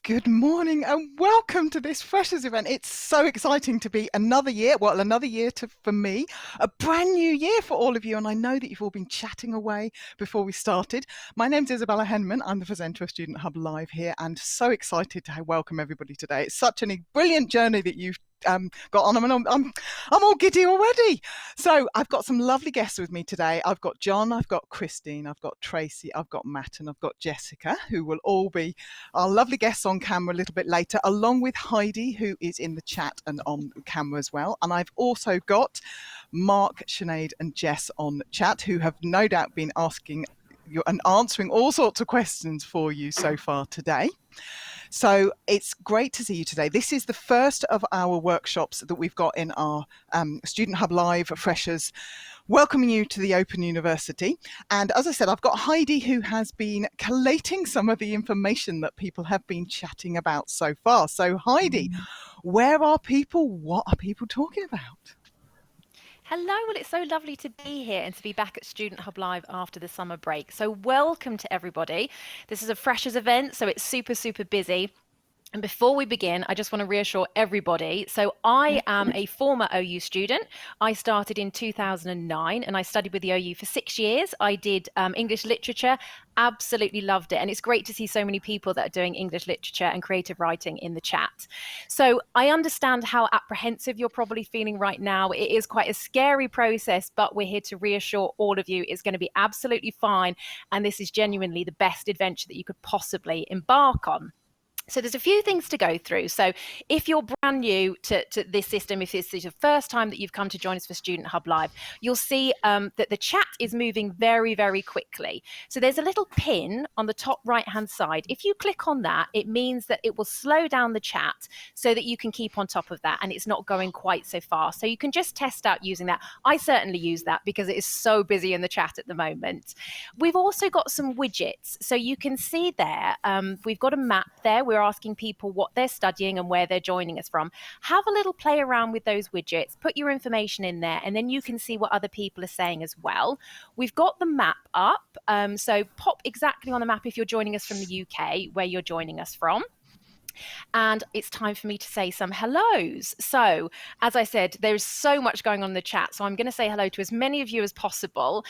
Good morning and welcome to this Freshers event. It's so exciting to be another year for me, a brand new year for all of you. And I know that you've all been chatting away before we started. My name's Isabella Henman. I'm the presenter of Student Hub Live here and so excited to welcome everybody today. It's such a brilliant journey that you've got on. I'm all giddy already. So I've got some lovely guests with me today. I've got John, I've got Christine, I've got Tracy, I've got Matt, and I've got Jessica, who will all be our lovely guests on camera a little bit later, along with Heidi, who is in the chat and on camera as well. And I've also got Mark, Sinead, and Jess on chat, who have no doubt been asking you and answering all sorts of questions for you so far today. So it's great to see you today. This is the first of our workshops that we've got in our Student Hub Live Freshers, welcoming you to the Open University. And as I said, I've got Heidi, who has been collating some of the information that people have been chatting about so far. So Heidi, where are people? What are people talking about? Hello, well, it's so lovely to be here and to be back at Student Hub Live after the summer break. So welcome to everybody. This is a Freshers event, so it's super, super busy. And before we begin, I just want to reassure everybody. So I am a former OU student. I started in 2009 and I studied with the OU for 6 years. I did English literature, absolutely loved it. And it's great to see so many people that are doing English literature and creative writing in the chat. So I understand how apprehensive you're probably feeling right now. It is quite a scary process, but we're here to reassure all of you it's going to be absolutely fine. And this is genuinely the best adventure that you could possibly embark on. So there's a few things to go through. So if you're brand new to this system, if this is the first time that you've come to join us for Student Hub Live, you'll see that the chat is moving very, very quickly. So there's a little pin on the top right-hand side. If you click on that, it means that it will slow down the chat so that you can keep on top of that and it's not going quite so fast. So you can just test out using that. I certainly use that because it is so busy in the chat at the moment. We've also got some widgets. So you can see there, we've got a map there. We're asking people what they're studying and where they're joining us from. Have a little play around with those widgets, put your information in there, and then you can see what other people are saying as well. We've got the map up, so pop exactly on the map if you're joining us from the UK, where you're joining us from. And it's time for me to say some hellos. So, as I said, there's so much going on in the chat, so I'm going to say hello to as many of you as possible.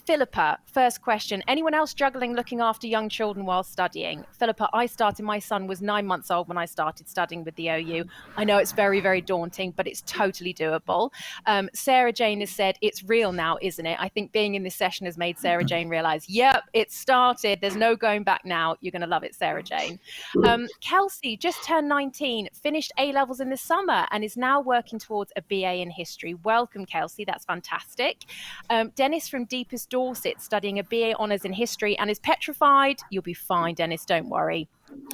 Philippa, first question. Anyone else juggling looking after young children while studying? Philippa, my son was 9 months old when I started studying with the OU. I know it's very, very daunting, but it's totally doable. Sarah Jane has said, it's real now, isn't it? I think being in this session has made Sarah Jane realize, yep, it started. There's no going back now. You're going to love it, Sarah Jane. Kelsey just turned 19, finished A-levels in the summer and is now working towards a BA in history. Welcome, Kelsey. That's fantastic. Dennis from Deepest Dorset, studying a BA honours in history and is petrified. You'll be fine, Dennis. Don't worry.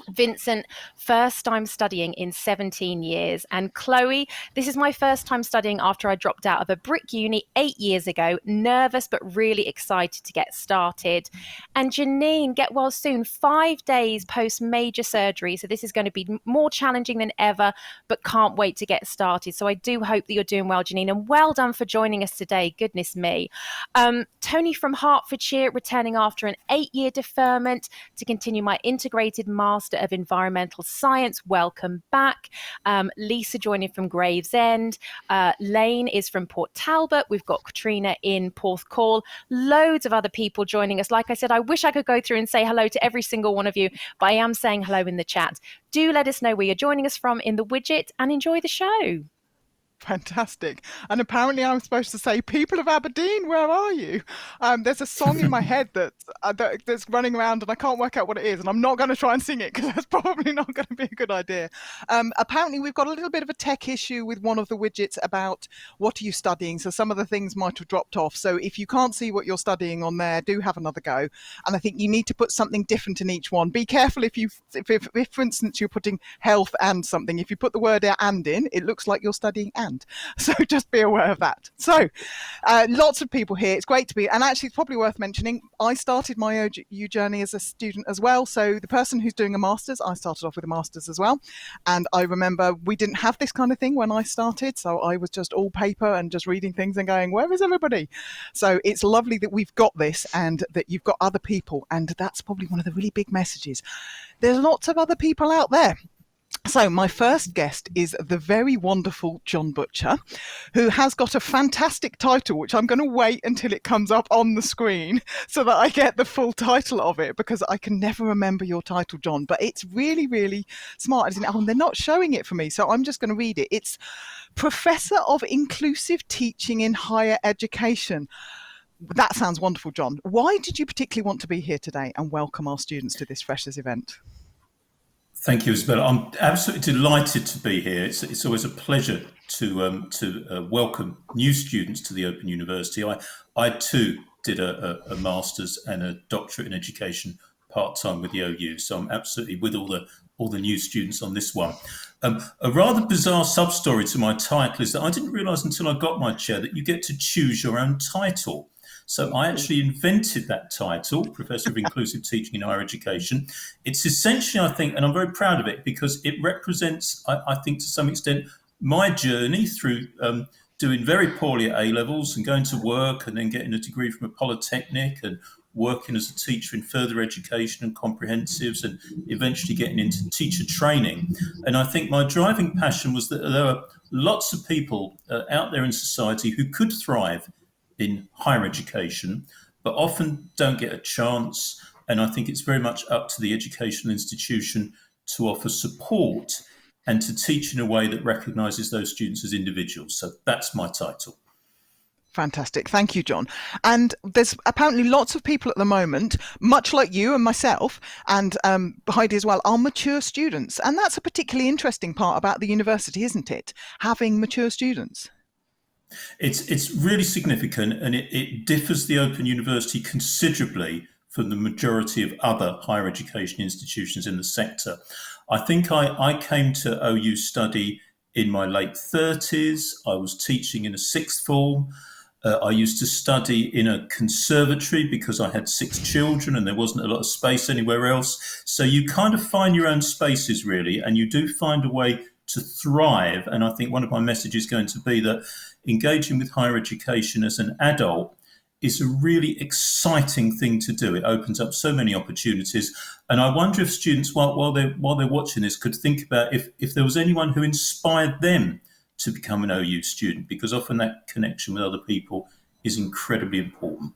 Vincent, first time studying in 17 years. And Chloe, this is my first time studying after I dropped out of a brick uni 8 years ago. Nervous, but really excited to get started. And Janine, get well soon. 5 days post major surgery. So this is going to be more challenging than ever, but can't wait to get started. So I do hope that you're doing well, Janine. And well done for joining us today. Goodness me. Tony from Hertfordshire, returning after an 8-year deferment to continue my integrated Master of Environmental Science. Welcome back. Lisa joining from Gravesend. Lane is from Port Talbot. We've got Katrina in Porthcawl. Loads of other people joining us. Like I said, I wish I could go through and say hello to every single one of you, but I am saying hello in the chat. Do let us know where you're joining us from in the widget and enjoy the show. Fantastic. And apparently I'm supposed to say, people of Aberdeen, where are you? There's a song in my head that's running around and I can't work out what it is. And I'm not going to try and sing it because that's probably not going to be a good idea. Apparently we've got a little bit of a tech issue with one of the widgets about what are you studying. So some of the things might have dropped off. So if you can't see what you're studying on there, do have another go. And I think you need to put something different in each one. Be careful if for instance, you're putting health and something. If you put the word and in, it looks like you're studying and. hand. So just be aware of that. So lots of people here. It's great to be, and actually, it's probably worth mentioning. I started my OU journey as a student as well. So the person who's doing a master's, I started off with a master's as well. And I remember we didn't have this kind of thing when I started. So I was just all paper and just reading things and going, where is everybody? So it's lovely that we've got this and that you've got other people. And that's probably one of the really big messages. There's lots of other people out there. So my first guest is the very wonderful John Butcher, who has got a fantastic title, which I'm going to wait until it comes up on the screen so that I get the full title of it, because I can never remember your title, John. But it's really, really smart, isn't it? Oh, and they're not showing it for me, so I'm just going to read it. It's Professor of Inclusive Teaching in Higher Education. That sounds wonderful, John. Why did you particularly want to be here today and welcome our students to this Freshers event? Thank you, Isabella. I'm absolutely delighted to be here. It's always a pleasure to welcome new students to the Open University. I too did a master's and a doctorate in education part-time with the OU, so I'm absolutely with all the new students on this one. A rather bizarre sub-story to my title is that I didn't realise until I got my chair that you get to choose your own title. So I actually invented that title, Professor of Inclusive Teaching in Higher Education. It's essentially, I think, and I'm very proud of it because it represents, I think, to some extent, my journey through doing very poorly at A-levels and going to work and then getting a degree from a polytechnic and working as a teacher in further education and comprehensives and eventually getting into teacher training. And I think my driving passion was that there are lots of people out there in society who could thrive in higher education, but often don't get a chance. And I think it's very much up to the educational institution to offer support and to teach in a way that recognises those students as individuals. So that's my title. Fantastic. Thank you, John. And there's apparently lots of people at the moment, much like you and myself and Heidi as well, are mature students. And that's a particularly interesting part about the university, isn't it? Having mature students. It's really significant, and it differs the Open University considerably from the majority of other higher education institutions in the sector. I think I came to OU study in my late 30s. I was teaching in a sixth form. I used to study in a conservatory because I had 6 children and there wasn't a lot of space anywhere else. So you kind of find your own spaces, really, and you do find a way to thrive. And I think one of my messages is going to be that engaging with higher education as an adult is a really exciting thing to do. It opens up so many opportunities. And I wonder if students, while they're watching this, could think about if there was anyone who inspired them to become an OU student, because often that connection with other people is incredibly important.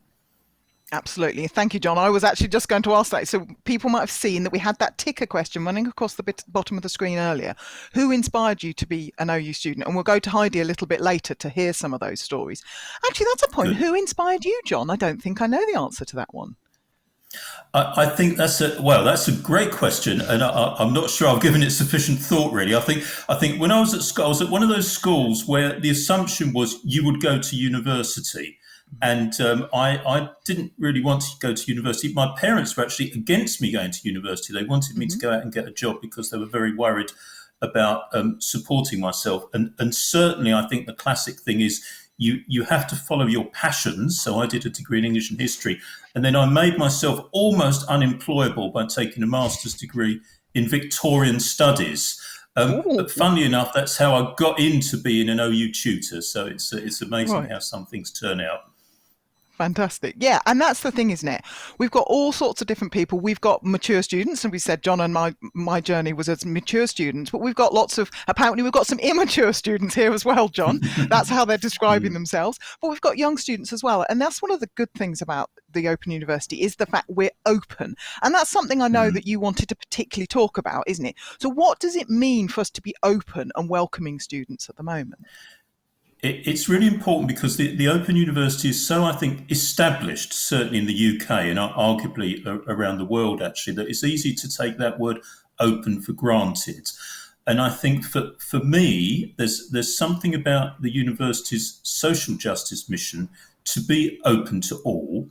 Absolutely. Thank you, John. I was actually just going to ask that. So people might have seen that we had that ticker question running across the bottom of the screen earlier. Who inspired you to be an OU student? And we'll go to Heidi a little bit later to hear some of those stories. Actually, that's a point. Good. Who inspired you, John? I don't think I know the answer to that one. I think that's a great question, and I'm not sure I've given it sufficient thought. Really, I think when I was at school, I was at one of those schools where the assumption was you would go to university, and I didn't really want to go to university. My parents were actually against me going to university. They wanted me to go out and get a job because they were very worried about supporting myself. And certainly, I think the classic thing is you have to follow your passions. So I did a degree in English and history, and then I made myself almost unemployable by taking a master's degree in Victorian studies. But funnily enough, that's how I got into being an OU tutor. So it's amazing how some things turn out. Fantastic. Yeah. And that's the thing, isn't it? We've got all sorts of different people. We've got mature students, and we said John and my journey was as mature students, but we've got apparently we've got some immature students here as well, John. That's how they're describing themselves. But we've got young students as well. And that's one of the good things about the Open University is the fact we're open. And that's something I know that you wanted to particularly talk about, isn't it? So what does it mean for us to be open and welcoming students at the moment? It's really important because the Open University is so, I think, established, certainly in the UK and arguably around the world, actually, that it's easy to take that word open for granted. And I think for me, there's something about the university's social justice mission to be open to all.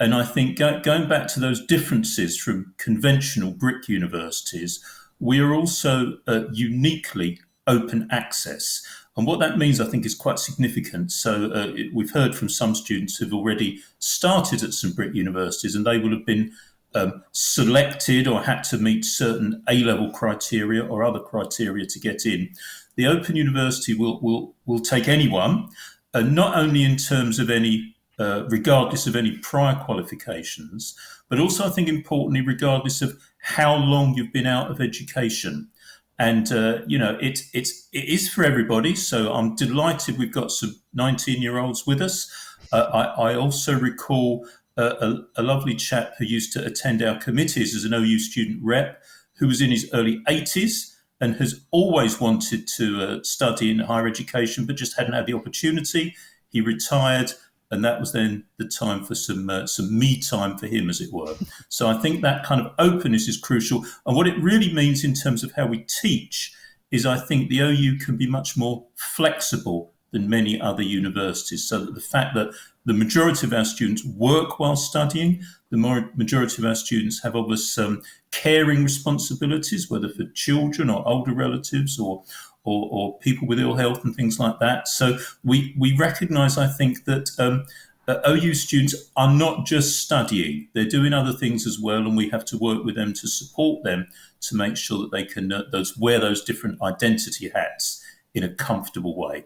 And I think going back to those differences from conventional brick universities, we are also uniquely open access. And what that means, I think, is quite significant. So we've heard from some students who've already started at some Brit universities, and they will have been selected or had to meet certain A-level criteria or other criteria to get in. The Open University will take anyone, not only in terms of any, regardless of any prior qualifications, but also I think importantly, regardless of how long you've been out of education. And it is for everybody. So I'm delighted we've got some 19-year-olds with us. I also recall a lovely chap who used to attend our committees as an OU student rep, who was in his early 80s and has always wanted to study in higher education, but just hadn't had the opportunity. He retired, and that was then the time for some me time for him, as it were. So I think that kind of openness is crucial. And what it really means in terms of how we teach is I think the OU can be much more flexible than many other universities. So that the fact that the majority of our students work while studying, the majority of our students have obvious caring responsibilities, whether for children or older relatives or people with ill health and things like that. So we recognise, I think, that OU students are not just studying, they're doing other things as well, and we have to work with them to support them to make sure that they can wear those different identity hats in a comfortable way.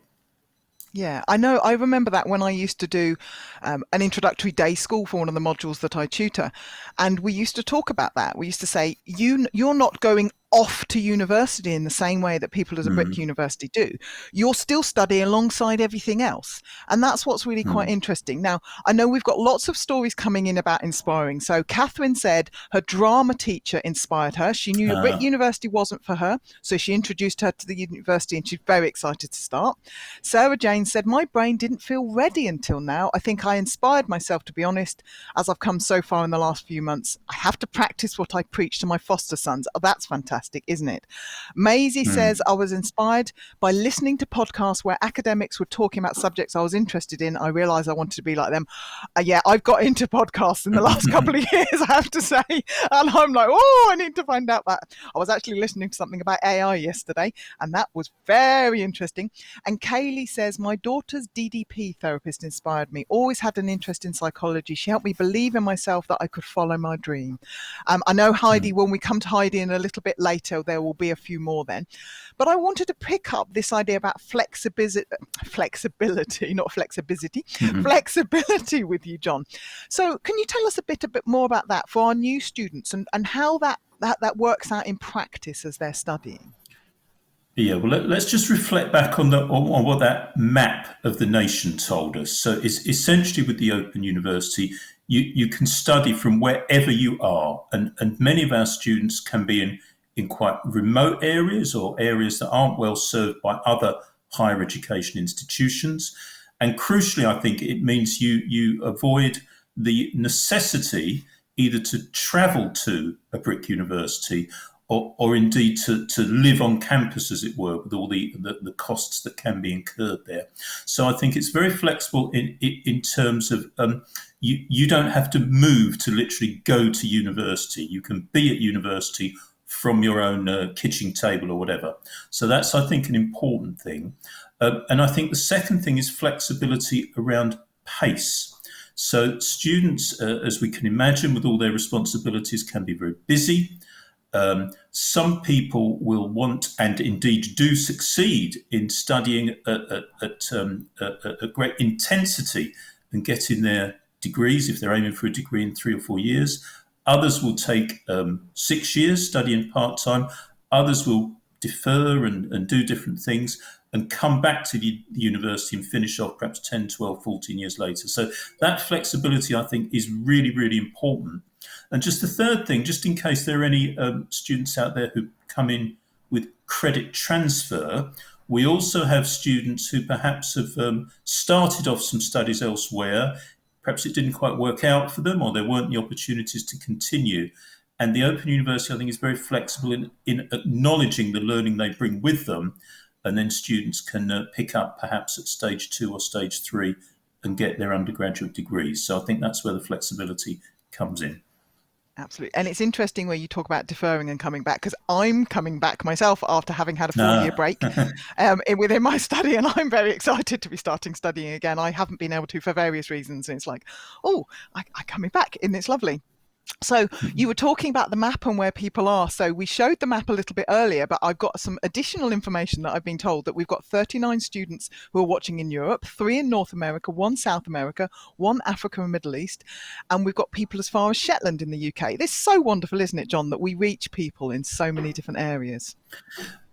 Yeah, I know. I remember that when I used to do an introductory day school for one of the modules that I tutor, and we used to talk about that. We used to say, you're not going off to university in the same way that people at a Brit university do. You're still studying alongside everything else. And that's what's really quite interesting. Now, I know we've got lots of stories coming in about inspiring. So Catherine said her drama teacher inspired her. She knew that Brit University wasn't for her, so she introduced her to the university and she's very excited to start. Sarah Jane said, my brain didn't feel ready until now. I think I inspired myself, to be honest, as I've come so far in the last few months. I have to practice what I preach to my foster sons. Oh, that's fantastic, isn't it? Maisie says, I was inspired by listening to podcasts where academics were talking about subjects I was interested in. I realised I wanted to be like them. Yeah, I've got into podcasts in the last couple of years, I have to say. And I'm like, oh, I need to find out that. I was actually listening to something about AI yesterday, and that was very interesting. And Kaylee says, my daughter's DDP therapist inspired me. Always had an interest in psychology. She helped me believe in myself that I could follow my dream. I know Heidi, when we come to Heidi in a little bit later, there will be a few more then. But I wanted to pick up this idea about flexibility, not flexibility, flexibility with you, John. So can you tell us a bit more about that for our new students and how that works out in practice as they're studying? Yeah, well, let's just reflect back on what that map of the nation told us. So it's essentially with the Open University, you can study from wherever you are, and many of our students can be in quite remote areas or areas that aren't well served by other higher education institutions. And crucially, I think it means you avoid the necessity either to travel to a Brit university or indeed to live on campus, as it were, with all the costs that can be incurred there. So I think it's very flexible in terms of you don't have to move to literally go to university. You can be at university from your own kitchen table or whatever. So that's, I think, an important thing. And I think the second thing is flexibility around pace. So students, as we can imagine, with all their responsibilities, can be very busy. Some people will want and indeed do succeed in studying at great intensity and getting their degrees if they're aiming for a degree in 3 or 4 years. Others will take 6 years studying part-time. Others will defer and do different things and come back to the university and finish off perhaps 10, 12, 14 years later. So that flexibility, I think, is really, really important. And just the third thing, just in case there are any students out there who come in with credit transfer, we also have students who perhaps have started off some studies elsewhere. Perhaps it didn't quite work out for them or there weren't the opportunities to continue. And the Open University, I think, is very flexible in acknowledging the learning they bring with them. And then students can pick up perhaps at stage 2 or stage 3 and get their undergraduate degrees. So I think that's where the flexibility comes in. Absolutely. And it's interesting where you talk about deferring and coming back, because I'm coming back myself after having had a 4 year Ah, break within my study. And I'm very excited to be starting studying again. I haven't been able to for various reasons. And it's like, oh, I'm coming back and it's lovely. So you were talking about the map and where people are. So we showed the map a little bit earlier, but I've got some additional information that I've been told that we've got 39 students who are watching in Europe, 3 in North America, 1 South America, 1 Africa and Middle East, and we've got people as far as Shetland in the UK. This is so wonderful, isn't it, John, that we reach people in so many different areas?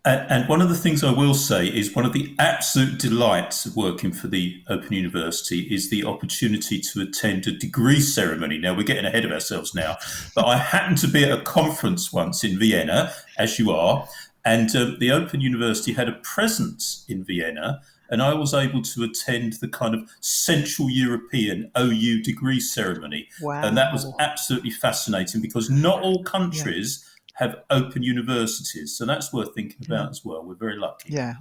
and one of the things I will say is one of the absolute delights of working for the Open University is the opportunity to attend a degree ceremony. Now, we're getting ahead of ourselves now, but I happened to be at a conference once in Vienna, as you are, and the Open University had a presence in Vienna, and I was able to attend the kind of Central European OU degree ceremony. And that was Wow. absolutely fascinating because not all Yeah. countries have open universities. So that's worth thinking Yeah. about as well. We're very lucky. Yeah.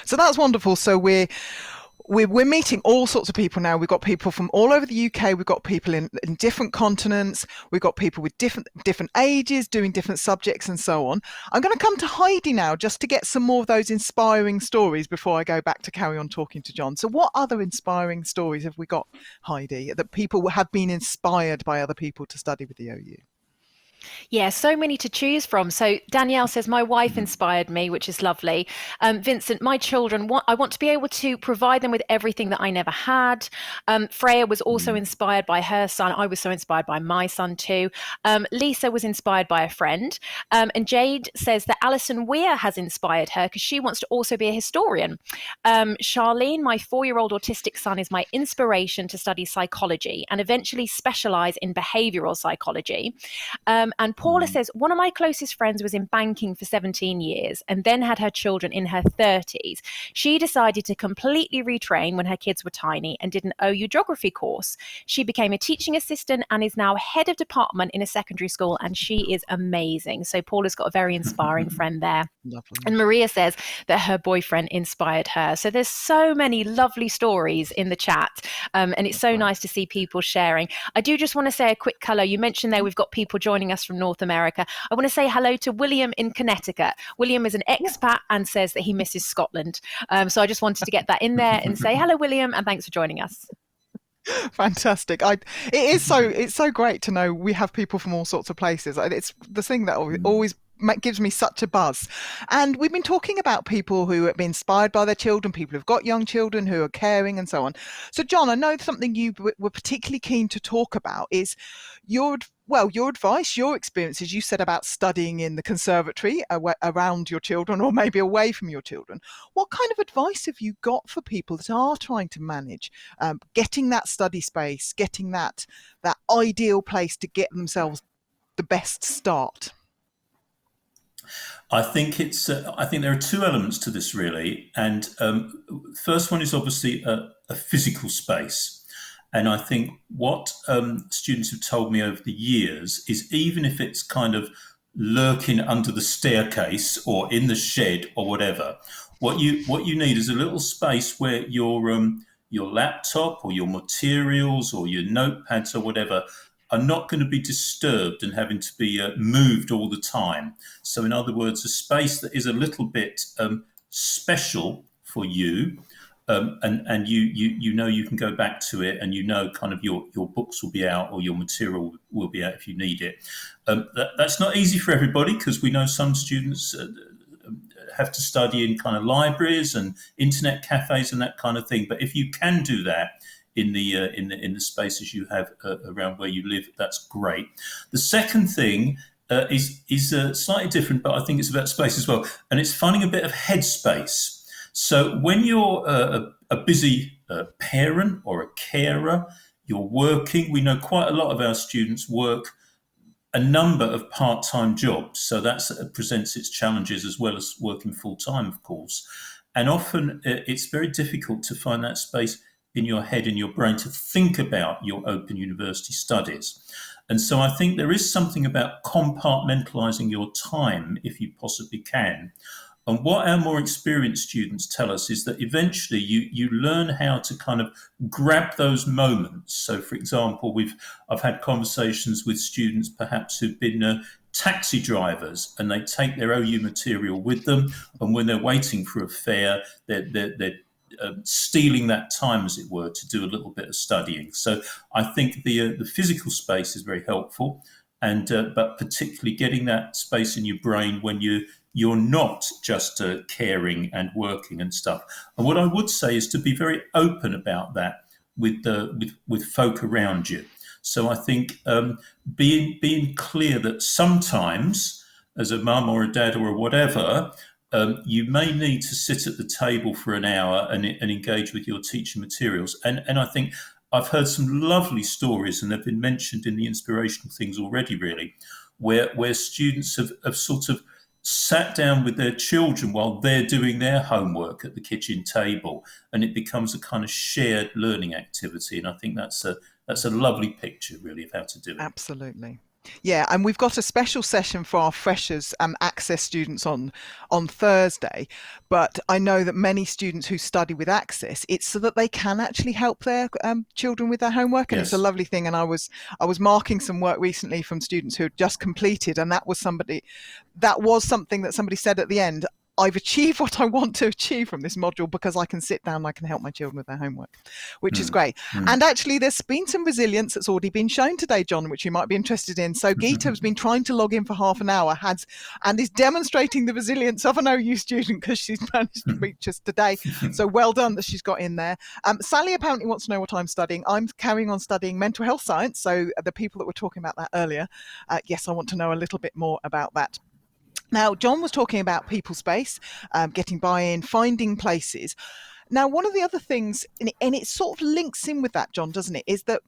So that's wonderful. So we're meeting all sorts of people now. We've got people from all over the UK. We've got people in different continents. We've got people with different ages doing different subjects and so on. I'm going to come to Heidi now just to get some more of those inspiring stories before I go back to carry on talking to John. So what other inspiring stories have we got, Heidi, that people have been inspired by other people to study with the OU? Yeah, so many to choose from. So Danielle says, my wife inspired me, which is lovely. Vincent, my children, I want to be able to provide them with everything that I never had. Freya was also inspired by her son. I was so inspired by my son too. Lisa was inspired by a friend. And Jade says that Alison Weir has inspired her because she wants to also be a historian. Charlene, my 4-year-old autistic son, is my inspiration to study psychology and eventually specialize in behavioral psychology. And Paula says, one of my closest friends was in banking for 17 years and then had her children in her 30s. She decided to completely retrain when her kids were tiny and did an OU geography course. She became a teaching assistant and is now head of department in a secondary school, and she is amazing. So Paula's got a very inspiring friend there. Lovely. And Maria says that her boyfriend inspired her. So there's so many lovely stories in the chat. And it's so nice to see people sharing. I do just want to say a quick colour. You mentioned there we've got people joining us from North America. I want to say hello to William in Connecticut. William is an expat and says that he misses Scotland. So I just wanted to get that in there and say hello, William, and thanks for joining us. Fantastic. It's so great to know we have people from all sorts of places. It's the thing that always gives me such a buzz. And we've been talking about people who have been inspired by their children, people who've got young children who are caring and so on. So John, I know something you were particularly keen to talk about is your advice, your experiences. You said about studying in the conservatory around your children or maybe away from your children. What kind of advice have you got for people that are trying to manage getting that study space, getting that ideal place to get themselves the best start? I think it's. I think there are two elements to this really, and first one is obviously a physical space, and I think what students have told me over the years is even if it's kind of lurking under the staircase or in the shed or whatever, what you need is a little space where your laptop or your materials or your notepads or whatever are not going to be disturbed and having to be moved all the time. So, in other words, a space that is a little bit special for you, and you know you can go back to it, and you know kind of your books will be out or your material will be out if you need it. That's not easy for everybody because we know some students have to study in kind of libraries and internet cafes and that kind of thing. But if you can do that in the spaces you have around where you live, that's great. The second thing is slightly different, but I think it's about space as well, and it's finding a bit of headspace. So when you're a busy parent or a carer, you're working. We know quite a lot of our students work a number of part-time jobs, so that presents its challenges as well as working full-time, of course. And often it's very difficult to find that space in your head, in your brain, to think about your Open University studies. And so I think there is something about compartmentalizing your time, if you possibly can, And what our more experienced students tell us is that eventually you learn how to kind of grab those moments. So, for example, I've had conversations with students perhaps who've been taxi drivers, and they take their OU material with them, and when they're waiting for a fare, they're stealing that time, as it were, to do a little bit of studying. So I think the physical space is very helpful, and but particularly getting that space in your brain when you're not just caring and working and stuff. And what I would say is to be very open about that with folk around you. So I think being clear that sometimes, as a mum or a dad or a whatever, you may need to sit at the table for an hour and engage with your teaching materials. And I think I've heard some lovely stories, and they've been mentioned in the inspirational things already, really, where students have sort of sat down with their children while they're doing their homework at the kitchen table, and it becomes a kind of shared learning activity. And I think that's a lovely picture, really, of how to do it. Absolutely. Yeah, and we've got a special session for our freshers access students on Thursday. But I know that many students who study with access, it's so that they can actually help their children with their homework, and Yes. it's a lovely thing. And I was marking some work recently from students who had just completed, and that was something that somebody said at the end. I've achieved what I want to achieve from this module because I can sit down and I can help my children with their homework, which is great. And actually, there's been some resilience that's already been shown today, John, which you might be interested in. So Geeta has been trying to log in for half an hour, and is demonstrating the resilience of an OU student because she's managed to reach us today. So well done that she's got in there. Sally apparently wants to know what I'm studying. I'm carrying on studying mental health science. So the people that were talking about that earlier, yes, I want to know a little bit more about that. Now, John was talking about people space, getting buy-in, finding places. Now, one of the other things, and it sort of links in with that, John, doesn't it, is that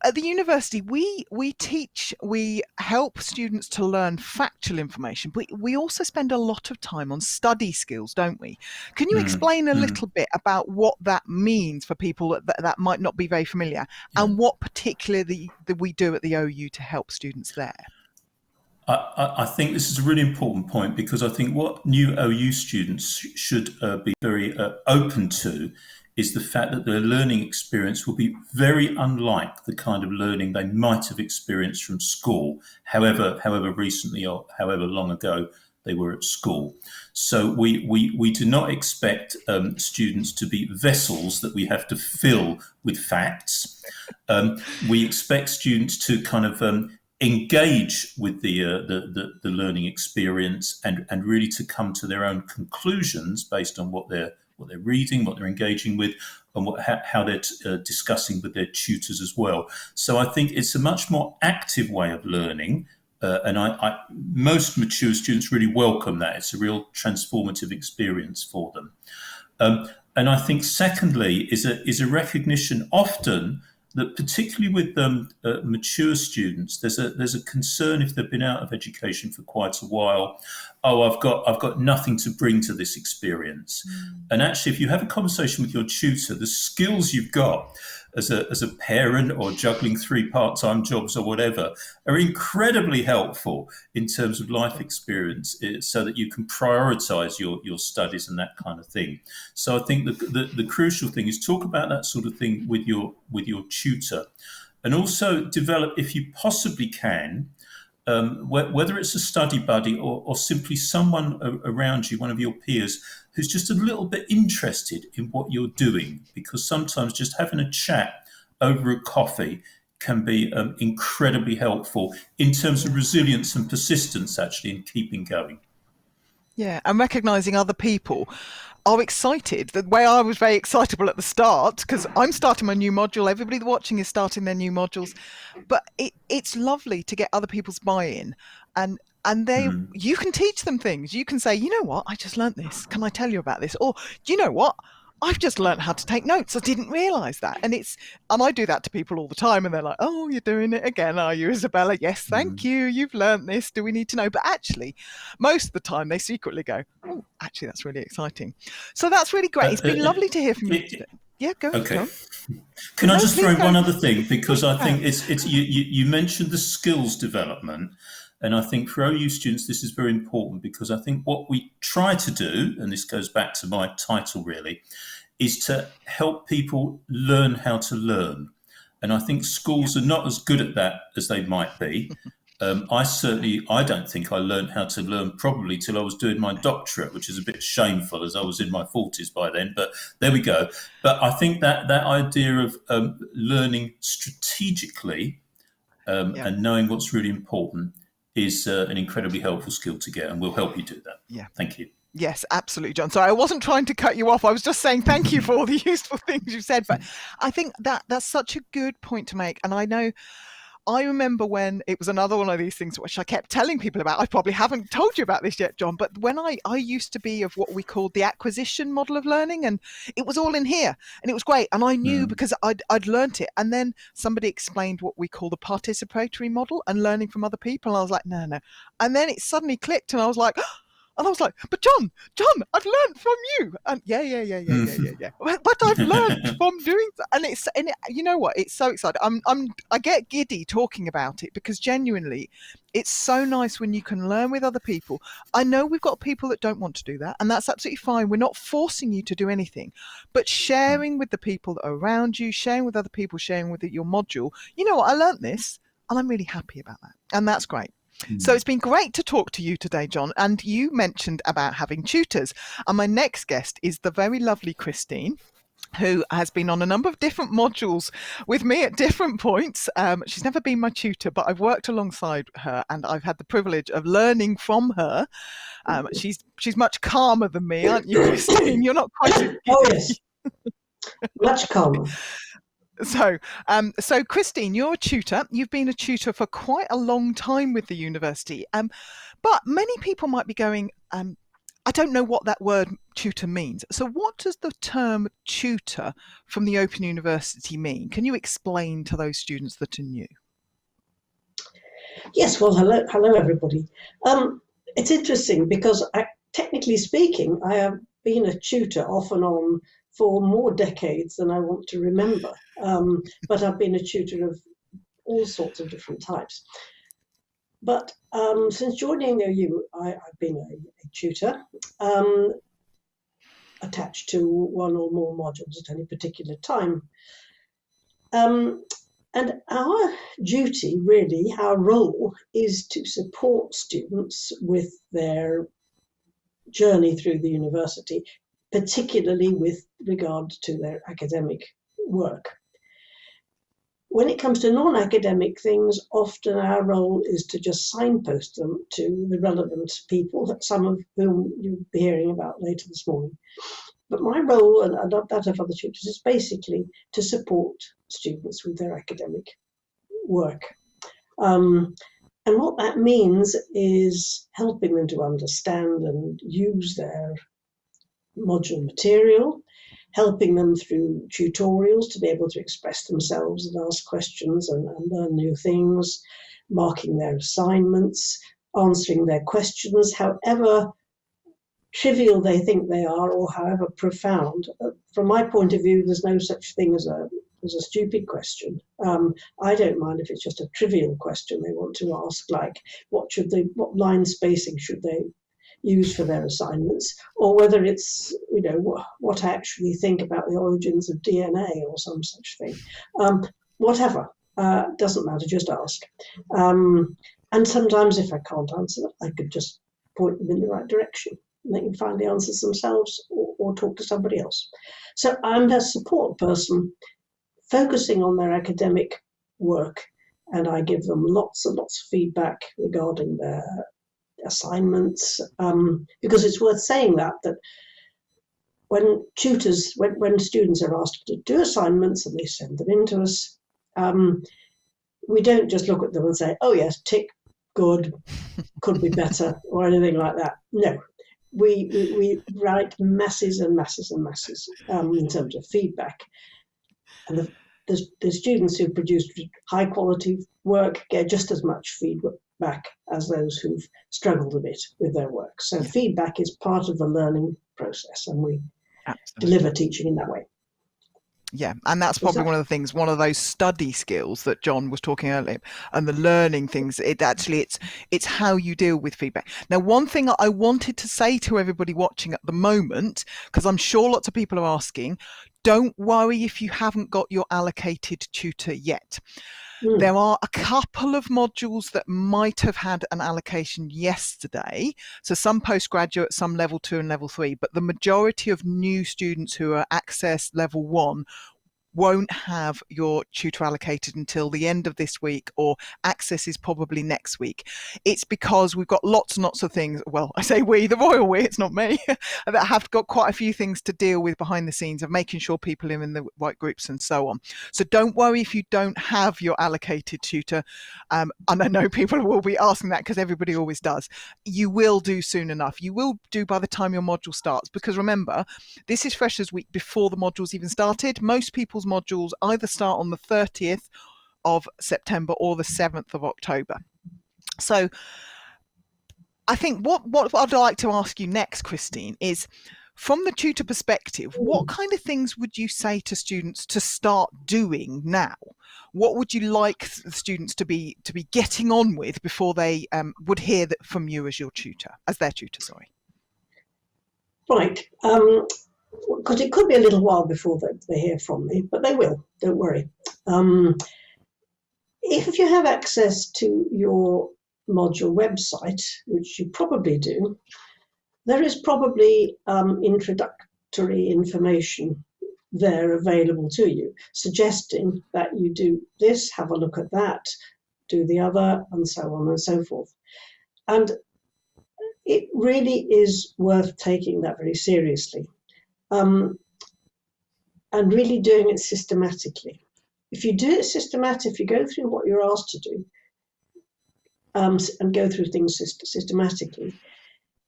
at the university, we help students to learn factual information, but we also spend a lot of time on study skills, don't we? Can you explain a little bit about what that means for people that might not be very familiar, and what particularly that we do at the OU to help students there? I think this is a really important point, because I think what new OU students should be very open to is the fact that their learning experience will be very unlike the kind of learning they might have experienced from school, however recently or however long ago they were at school. So we do not expect students to be vessels that we have to fill with facts. We expect students to kind of engage with the learning experience and really to come to their own conclusions based on what they're reading, what they're engaging with, and how they're discussing with their tutors as well. So I think it's a much more active way of learning, and most mature students really welcome that. It's a real transformative experience for them. And I think secondly is a recognition often that, particularly with mature students, there's a concern if they've been out of education for quite a while. Oh, I've got nothing to bring to this experience. And actually, if you have a conversation with your tutor, the skills you've got as a parent or juggling 3 part-time jobs or whatever are incredibly helpful in terms of life experience, so that you can prioritize your studies and that kind of thing. So I think the crucial thing is talk about that sort of thing with your tutor, and also develop, if you possibly can, whether it's a study buddy or simply someone around you, one of your peers, who's just a little bit interested in what you're doing, because sometimes just having a chat over a coffee can be incredibly helpful in terms of resilience and persistence, actually, in keeping going. Yeah, and recognizing other people are excited. The way I was very excitable at the start, because I'm starting my new module. Everybody watching is starting their new modules, but it's lovely to get other people's buy-in, and you can teach them things. You can say, you know what, I just learnt this. Can I tell you about this? Or do you know what? I've just learned how to take notes. I didn't realise that. And I do that to people all the time, and they're like, oh, you're doing it again, are you, Isabella? Yes, thank you. You've learned this. Do we need to know? But actually, most of the time they secretly go, oh, actually, that's really exciting. So that's really great. It's been lovely to hear from you today. Yeah, go ahead, John. Can I just throw in go. one other thing? Because I think it's you mentioned the skills development. And I think for OU students, this is very important, because I think what we try to do, and this goes back to my title really, is to help people learn how to learn. And I think schools are not as good at that as they might be. I don't think I learned how to learn probably till I was doing my doctorate, which is a bit shameful, as I was in my 40s by then. But there we go. But I think that idea of learning strategically and knowing what's really important is an incredibly helpful skill to get, and we'll help you do that. Yeah. Thank you. Yes, absolutely, John. So I wasn't trying to cut you off. I was just saying thank you for all the useful things you said. But I think that's such a good point to make. And I remember when it was another one of these things which I kept telling people about. I probably haven't told you about this yet, John, but when I used to be of what we called the acquisition model of learning, and it was all in here and it was great. And I knew because I'd learnt it. And then somebody explained what we call the participatory model and learning from other people. And I was like, no. And then it suddenly clicked and I was like, but John, I've learned from you. And yeah. But I've learned from doing that. And you know what? It's so exciting. I get giddy talking about it, because genuinely, it's so nice when you can learn with other people. I know we've got people that don't want to do that, and that's absolutely fine. We're not forcing you to do anything, but sharing with the people that are around you, sharing with other people, sharing with your module. You know what? I learned this, and I'm really happy about that, and that's great. So it's been great to talk to you today, John. And you mentioned about having tutors. And my next guest is the very lovely Christine, who has been on a number of different modules with me at different points. She's never been my tutor, but I've worked alongside her and I've had the privilege of learning from her. She's much calmer than me, aren't you, Christine? You're not quite as giddy. Oh, yes. Much calmer. So Christine, you're a tutor. You've been a tutor for quite a long time with the university. But many people might be going, I don't know what that word tutor means. So what does the term tutor from the Open University mean? Can you explain to those students that are new? Yes, well, hello everybody. It's interesting because technically speaking, I have been a tutor off and on for more decades than I want to remember. But I've been a tutor of all sorts of different types. But since joining OU, I've been a tutor attached to one or more modules at any particular time. And our duty, really, our role, is to support students with their journey through the university, particularly with regard to their academic work. When it comes to non-academic things, often our role is to just signpost them to the relevant people, some of whom you'll be hearing about later this morning. But my role, and that of other tutors, is basically to support students with their academic work. And what that means is helping them to understand and use their module material, helping them through tutorials to be able to express themselves and ask questions and learn new things, marking their assignments, answering their questions, however trivial they think they are or however profound. From my point of view, there's no such thing as a stupid question. I don't mind if it's just a trivial question they want to ask, like what line spacing should they use for their assignments, or whether it's, what I actually think about the origins of DNA or some such thing. Whatever, doesn't matter, just ask. And sometimes if I can't answer that, I could just point them in the right direction and they can find the answers themselves or talk to somebody else. So I'm a support person focusing on their academic work, and I give them lots and lots of feedback regarding their assignments, because it's worth saying that when students are asked to do assignments and they send them in to us, we don't just look at them and say, oh yes, tick, good, could be better, or anything like that. No, we write masses and masses and masses in terms of feedback. And the students who produce high quality work get just as much feedback as those who've struggled a bit with their work. So feedback is part of the learning process, and we deliver teaching in that way. Yeah, and that's Is probably that? one of the things, one of those study skills that John was talking earlier, and the learning things. It's how you deal with feedback. Now, one thing I wanted to say to everybody watching at the moment, because I'm sure lots of people are asking, don't worry if you haven't got your allocated tutor yet. Mm, There are a couple of modules that might have had an allocation yesterday. So some postgraduate, some level 2 and level 3, but the majority of new students who are access level 1 won't have your tutor allocated until the end of this week, or access is probably next week. It's because we've got lots and lots of things. Well, I say we, the royal we, it's not me, that have got quite a few things to deal with behind the scenes of making sure people are in the right groups and so on. So don't worry if you don't have your allocated tutor. And I know people will be asking that because everybody always does. You will do soon enough. You will do by the time your module starts, because remember, this is Freshers Week before the modules even started. Most people's modules either start on the 30th of September or the 7th of October. So I think what I'd like to ask you next, Christine, is from the tutor perspective, what kind of things would you say to students to start doing now? What would you like the students to be getting on with before they would hear that from you as your tutor, as their tutor, sorry? right. Because it could be a little while before they hear from me, but they will. Don't worry. If you have access to your module website, which you probably do, there is probably introductory information there available to you, suggesting that you do this, have a look at that, do the other, and so on and so forth. And it really is worth taking that very seriously, and really doing it systematically. If you do it systematically, if you go through what you're asked to do, and go through things systematically,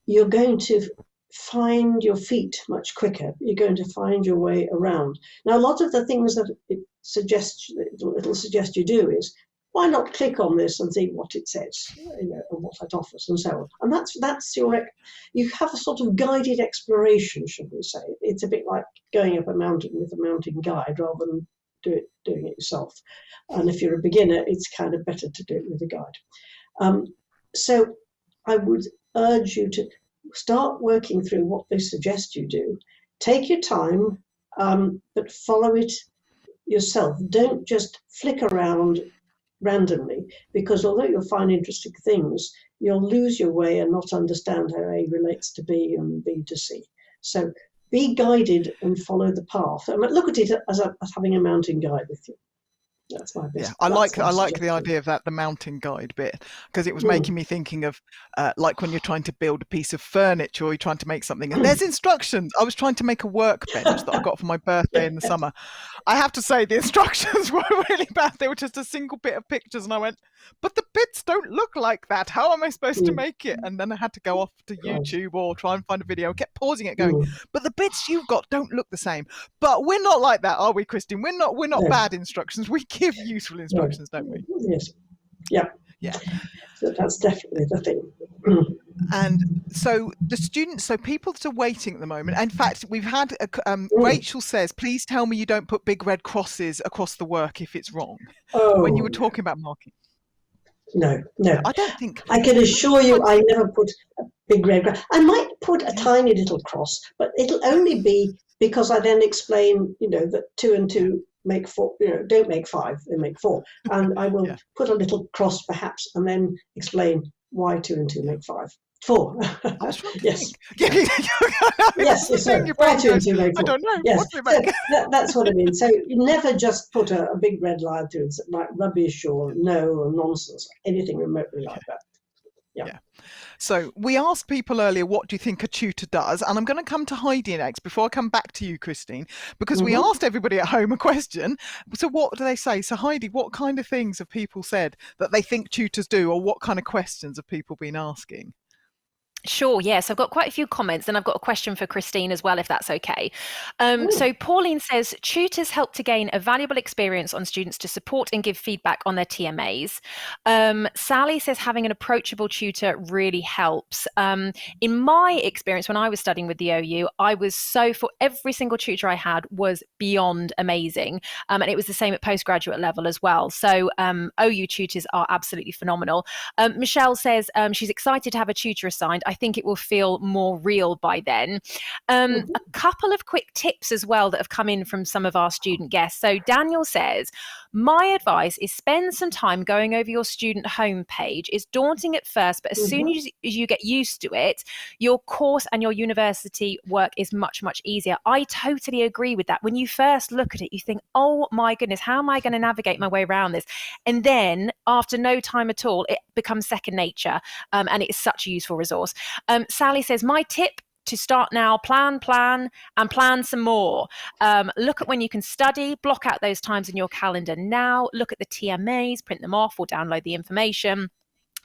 you're going to find your feet much quicker. You're going to find your way around. Now, a lot of the things that it'll suggest you do is, why not click on this and see what it says, and what it offers, and so on. And that's you have a sort of guided exploration, should we say? It's a bit like going up a mountain with a mountain guide rather than doing it yourself. And if you're a beginner, it's kind of better to do it with a guide. So I would urge you to start working through what they suggest you do. Take your time, but follow it yourself. Don't just flick around randomly, because although you'll find interesting things, you'll lose your way and not understand how A relates to B and B to C. So be guided and follow the path. I mean, look at it as having a mountain guide with you. That's my best. Yeah, I like the suggestion. idea of that, the mountain guide bit, because it was Mm. making me thinking of like when you're trying to build a piece of furniture or you're trying to make something and there's instructions. I was trying to make a workbench that I got for my birthday in the summer. I have to say the instructions were really bad. They were just a single bit of pictures and I went, but the bits don't look like that. How am I supposed to Mm. make it? And then I had to go off to Right. YouTube or try and find a video. I kept pausing it going, Mm. but the bits you've got don't look the same. But we're not like that, are we, Christine? We're not No. bad instructions. We give useful instructions, don't we? Yes. Yeah. Yeah. So that's definitely the thing. And so the students, so people that are waiting at the moment, in fact, we've had, Rachel says, please tell me you don't put big red crosses across the work if it's wrong. When you were talking about marking. No. I don't think. I can assure you I never put a big red cross. I might put a tiny little cross, but it'll only be because I then explain, that 2 and 2 make 4, don't make 5, they make 4. And I will put a little cross perhaps and then explain why 2 and 2 make 5. 4. I was trying to Yes. think. Yes. Why 2 and 2 make 4? I don't know. Yes. What's it make? So that's what I mean. So you never just put a big red line through it, like rubbish or no or nonsense, anything remotely like that. Yeah. So we asked people earlier, what do you think a tutor does? And I'm going to come to Heidi next before I come back to you, Christine, because we asked everybody at home a question. So what do they say? So Heidi, what kind of things have people said that they think tutors do, or what kind of questions have people been asking? Sure, yes. I've got quite a few comments, and I've got a question for Christine as well, if that's okay. Oh, So Pauline says tutors help to gain a valuable experience on students to support and give feedback on their TMAs. Sally says having an approachable tutor really helps. In my experience, when I was studying with the OU, I was for every single tutor I had was beyond amazing. And it was the same at postgraduate level as well. So OU tutors are absolutely phenomenal. Michelle says she's excited to have a tutor assigned. I think it will feel more real by then. mhm, A couple of quick tips as well that have come in from some of our student guests. So Daniel says, my advice is spend some time going over your student homepage. It's daunting at first, but as soon mhm. as you get used to it, your course and your university work is much, much easier. I totally agree with that. When you first look at it, you think, oh my goodness, how am I going to navigate my way around this? And then after no time at all, it becomes second nature. And it's such a useful resource. Sally says, my tip to start now, plan, and plan some more. Look at when you can study, block out those times in your calendar now, look at the TMAs, print them off or download the information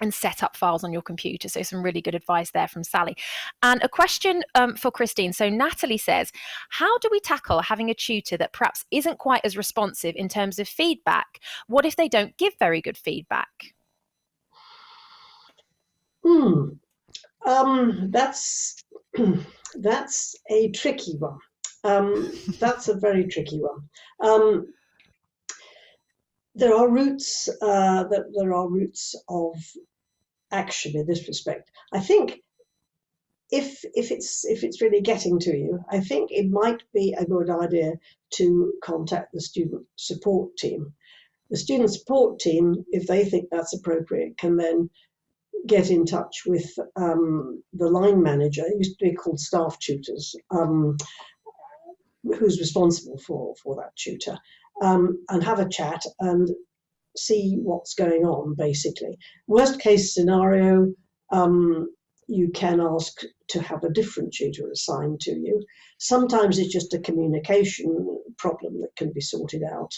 and set up files on your computer. So some really good advice there from Sally. And a question for Christine. So Natalie says, how do we tackle having a tutor that perhaps isn't quite as responsive in terms of feedback? What if they don't give very good feedback? Hmm. That's that's a tricky one. That's a very tricky one. Um, there are routes there are routes of action in this respect. I think if it's really getting to you, I think it might be a good idea to contact the student support team. The student support team, if they think that's appropriate, can then get in touch with the line manager. It used to be called staff tutors, who's responsible for that tutor, and have a chat and see what's going on, basically. Worst case scenario, you can ask to have a different tutor assigned to you. Sometimes it's just a communication problem that can be sorted out.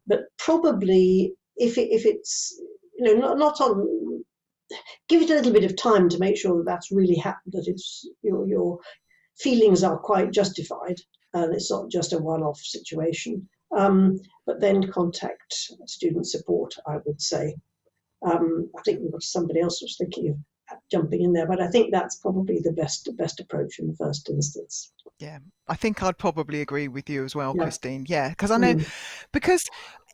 But probably if it's, not on, give it a little bit of time to make sure that that's really happened, that it's your feelings are quite justified and it's not just a one-off situation. But then contact student support, I would say. I think somebody else was thinking of jumping in there, but I think that's probably the best approach in the first instance. Yeah, I think I'd probably agree with you as well, Yeah. Christine. Yeah, because I know, Mm. because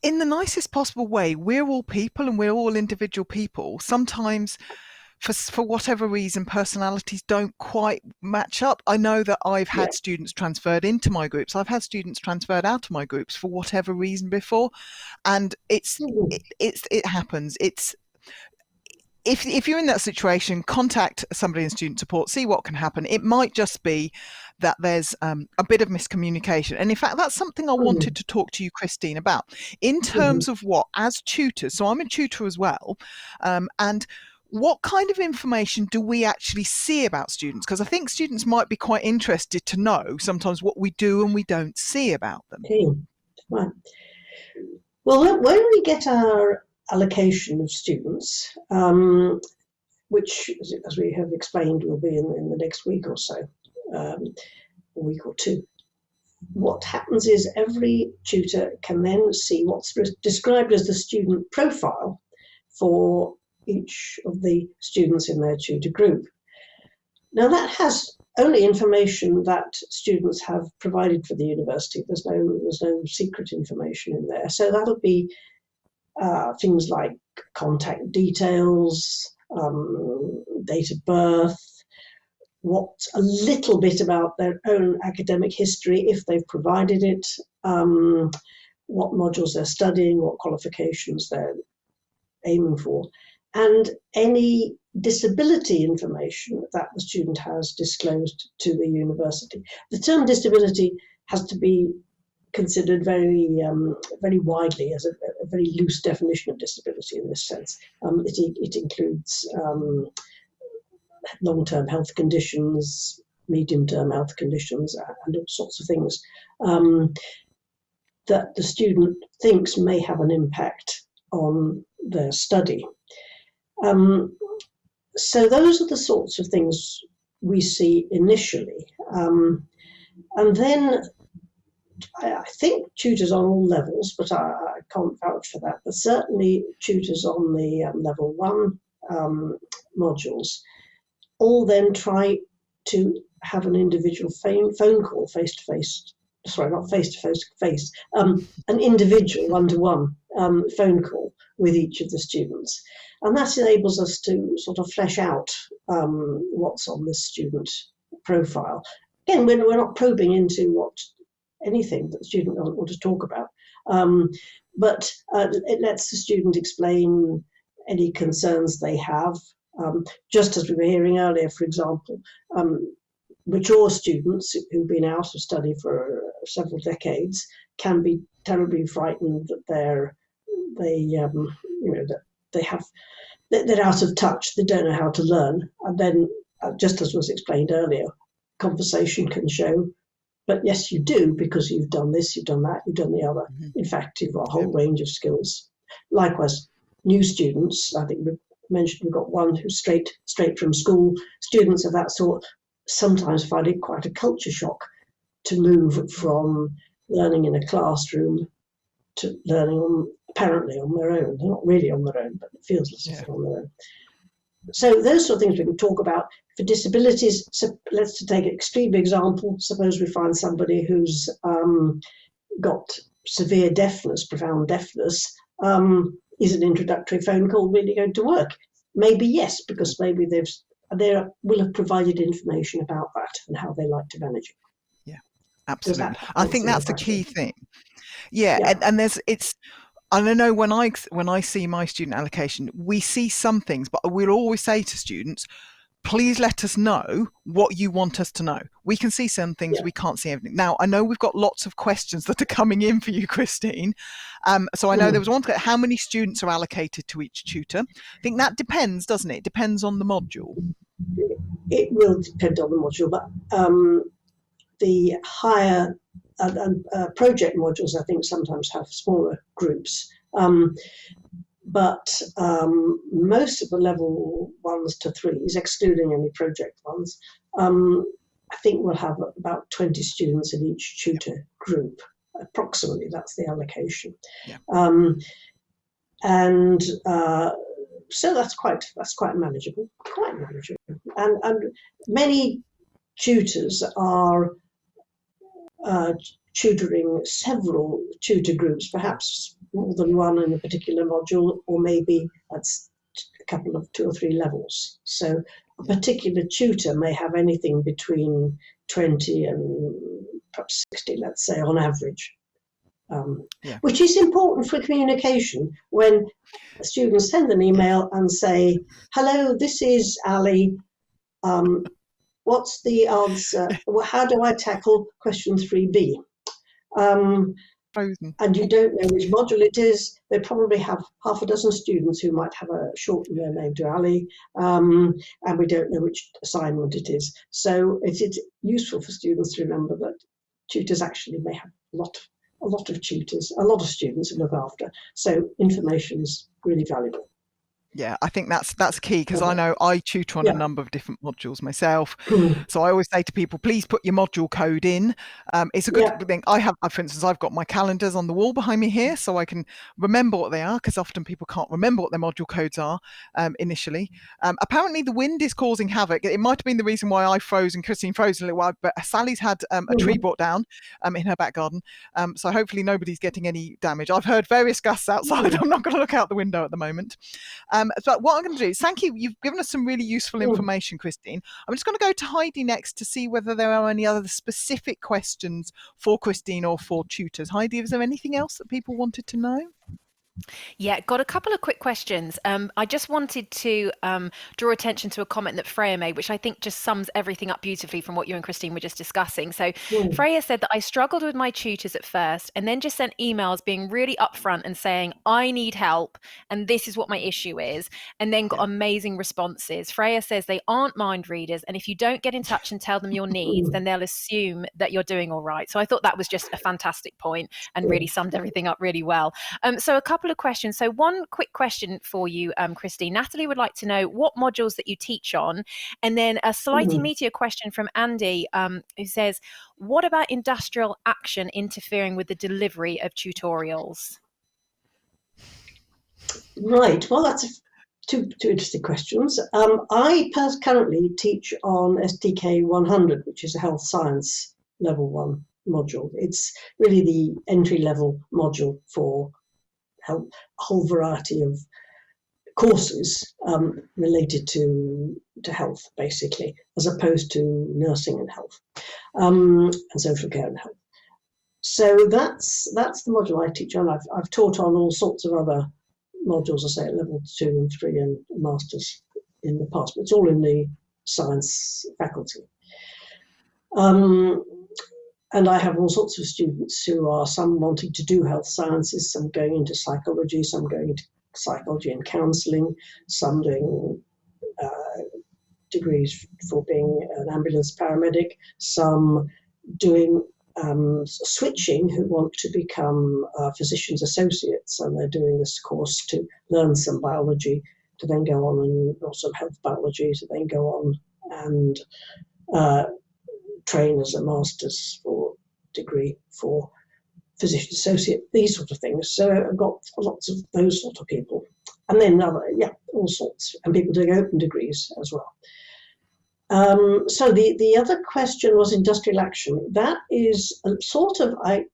in the nicest possible way, we're all people and we're all individual people. Sometimes, for whatever reason, personalities don't quite match up. I know that I've Yeah. had students transferred into my groups. I've had students transferred out of my groups for whatever reason before, and Mm. it happens. It's if you're in that situation, contact somebody in student support, see what can happen. It might just be that there's a bit of miscommunication. And in fact, that's something I wanted Mm. to talk to you, Christine, about in Mhm. terms of what, as tutors, so I'm a tutor as well, and what kind of information do we actually see about students? Because I think students might be quite interested to know sometimes what we do and we don't see about them. Okay. Right. Well, when we get our allocation of students, which, as we have explained, will be in the next week or so, a week or two, what happens is every tutor can then see what's described as the student profile for each of the students in their tutor group. Now, that has only information that students have provided for the university. There's no secret information in there. So that'll be things like contact details, date of birth, what a little bit about their own academic history, if they've provided it, what modules they're studying, what qualifications they're aiming for, and any disability information that the student has disclosed to the university. The term disability has to be considered very widely as a very loose definition of disability in this sense. It includes long-term health conditions, medium-term health conditions, and all sorts of things that the student thinks may have an impact on their study. So those are the sorts of things we see initially. And then I think tutors on all levels, but I can't vouch for that, but certainly tutors on the level 1 modules all then try to have an individual phone call face-to-face, sorry, not face-to-face, an individual one-to-one phone call with each of the students. And that enables us to sort of flesh out what's on the student profile. Again, we're not probing into anything that the student doesn't want to talk about, but it lets the student explain any concerns they have. Just as we were hearing earlier, for example, mature students who've been out of study for several decades can be terribly frightened that they're out of touch. They don't know how to learn, and then, just as was explained earlier, conversation can show, but yes, you do, because you've done this, you've done that, you've done the other. Mm-hmm. In fact, you've got a whole range of skills. Likewise, new students, I think we mentioned we've got one who's straight from school. Students of that sort sometimes find it quite a culture shock to move from learning in a classroom to learning apparently on their own. They're not really on their own, but it feels as if they're on their own. So those sort of things we can talk about. For disabilities, so let's take an extreme example. Suppose we find somebody who's got severe deafness, profound deafness. Is an introductory phone call really going to work? Maybe yes, because maybe they will have provided information about that and how they like to manage it. Yeah, absolutely. I think that's the key thing. Yeah. And I know when I see my student allocation, we see some things, but we'll always say to students, please let us know what you want us to know. We can see some things, we can't see everything. Now, I know we've got lots of questions that are coming in for you, Christine. So I know there was one, how many students are allocated to each tutor? I think that depends, doesn't it? It depends on the module. It will depend on the module, but the higher project modules, I think, sometimes have smaller groups. But most of the level 1s to 3s, excluding any project ones, I think we'll have about 20 students in each tutor group. Approximately, that's the allocation. Yeah. So that's quite manageable, And many tutors are tutoring several tutor groups, perhaps more than one in a particular module, or maybe that's a couple of 2 or 3 levels. So a particular tutor may have anything between 20 and perhaps 60, let's say, on average, which is important for communication. When students send an email and say, hello, this is Ali. What's the answer? How do I tackle question 3B? And you don't know which module it is. They probably have half a dozen students who might have shortened their name to Ali, and we don't know which assignment it is. So it's useful for students to remember that tutors actually may have a lot of tutors, a lot of students to look after. So information is really valuable. Yeah, I think that's key, because I know I tutor on a number of different modules myself. So I always say to people, please put your module code in. It's a good thing. For instance, I've got my calendars on the wall behind me here, so I can remember what they are, because often people can't remember what their module codes are initially. Apparently, the wind is causing havoc. It might have been the reason why I froze and Christine froze a little while, but Sally's had a tree brought down in her back garden. So hopefully nobody's getting any damage. I've heard various gusts outside. I'm not going to look out the window at the moment. But what I'm going to do is, thank you. You've given us some really useful information, Christine. I'm just going to go to Heidi next to see whether there are any other specific questions for Christine or for tutors. Heidi, is there anything else that people wanted to know? Yeah, got a couple of quick questions. I just wanted to draw attention to a comment that Freya made, which I think just sums everything up beautifully from what you and Christine were just discussing. So Freya said that I struggled with my tutors at first, and then just sent emails being really upfront and saying, I need help and this is what my issue is, and then got amazing responses. Freya says they aren't mind readers, and if you don't get in touch and tell them your needs, then they'll assume that you're doing all right. So I thought that was just a fantastic point and really summed everything up really well. So a couple couple of questions. So one quick question for you, Christine. Natalie would like to know what modules that you teach on, and then a slightly meatier question from Andy, who says, what about industrial action interfering with the delivery of tutorials? Right, well, that's two interesting questions. I currently teach on STK 100, which is a health science level 1 module. It's really the entry level module for a whole variety of courses related to health, basically, as opposed to nursing and health, and social care and health. So that's the module I teach on. I've taught on all sorts of other modules, I say, at level 2 and 3 and masters in the past, but it's all in the science faculty. And I have all sorts of students who are some wanting to do health sciences, some going into psychology, some going into psychology and counselling, some doing degrees for being an ambulance paramedic, some doing switching who want to become physicians associates, and they're doing this course to learn some biology to then go on, and also health biology to then go on and train as a master's for degree for physician associate, these sort of things. So I've got lots of those sort of people, and then all sorts, and people doing open degrees as well. So the other question was industrial action. That is a sort of a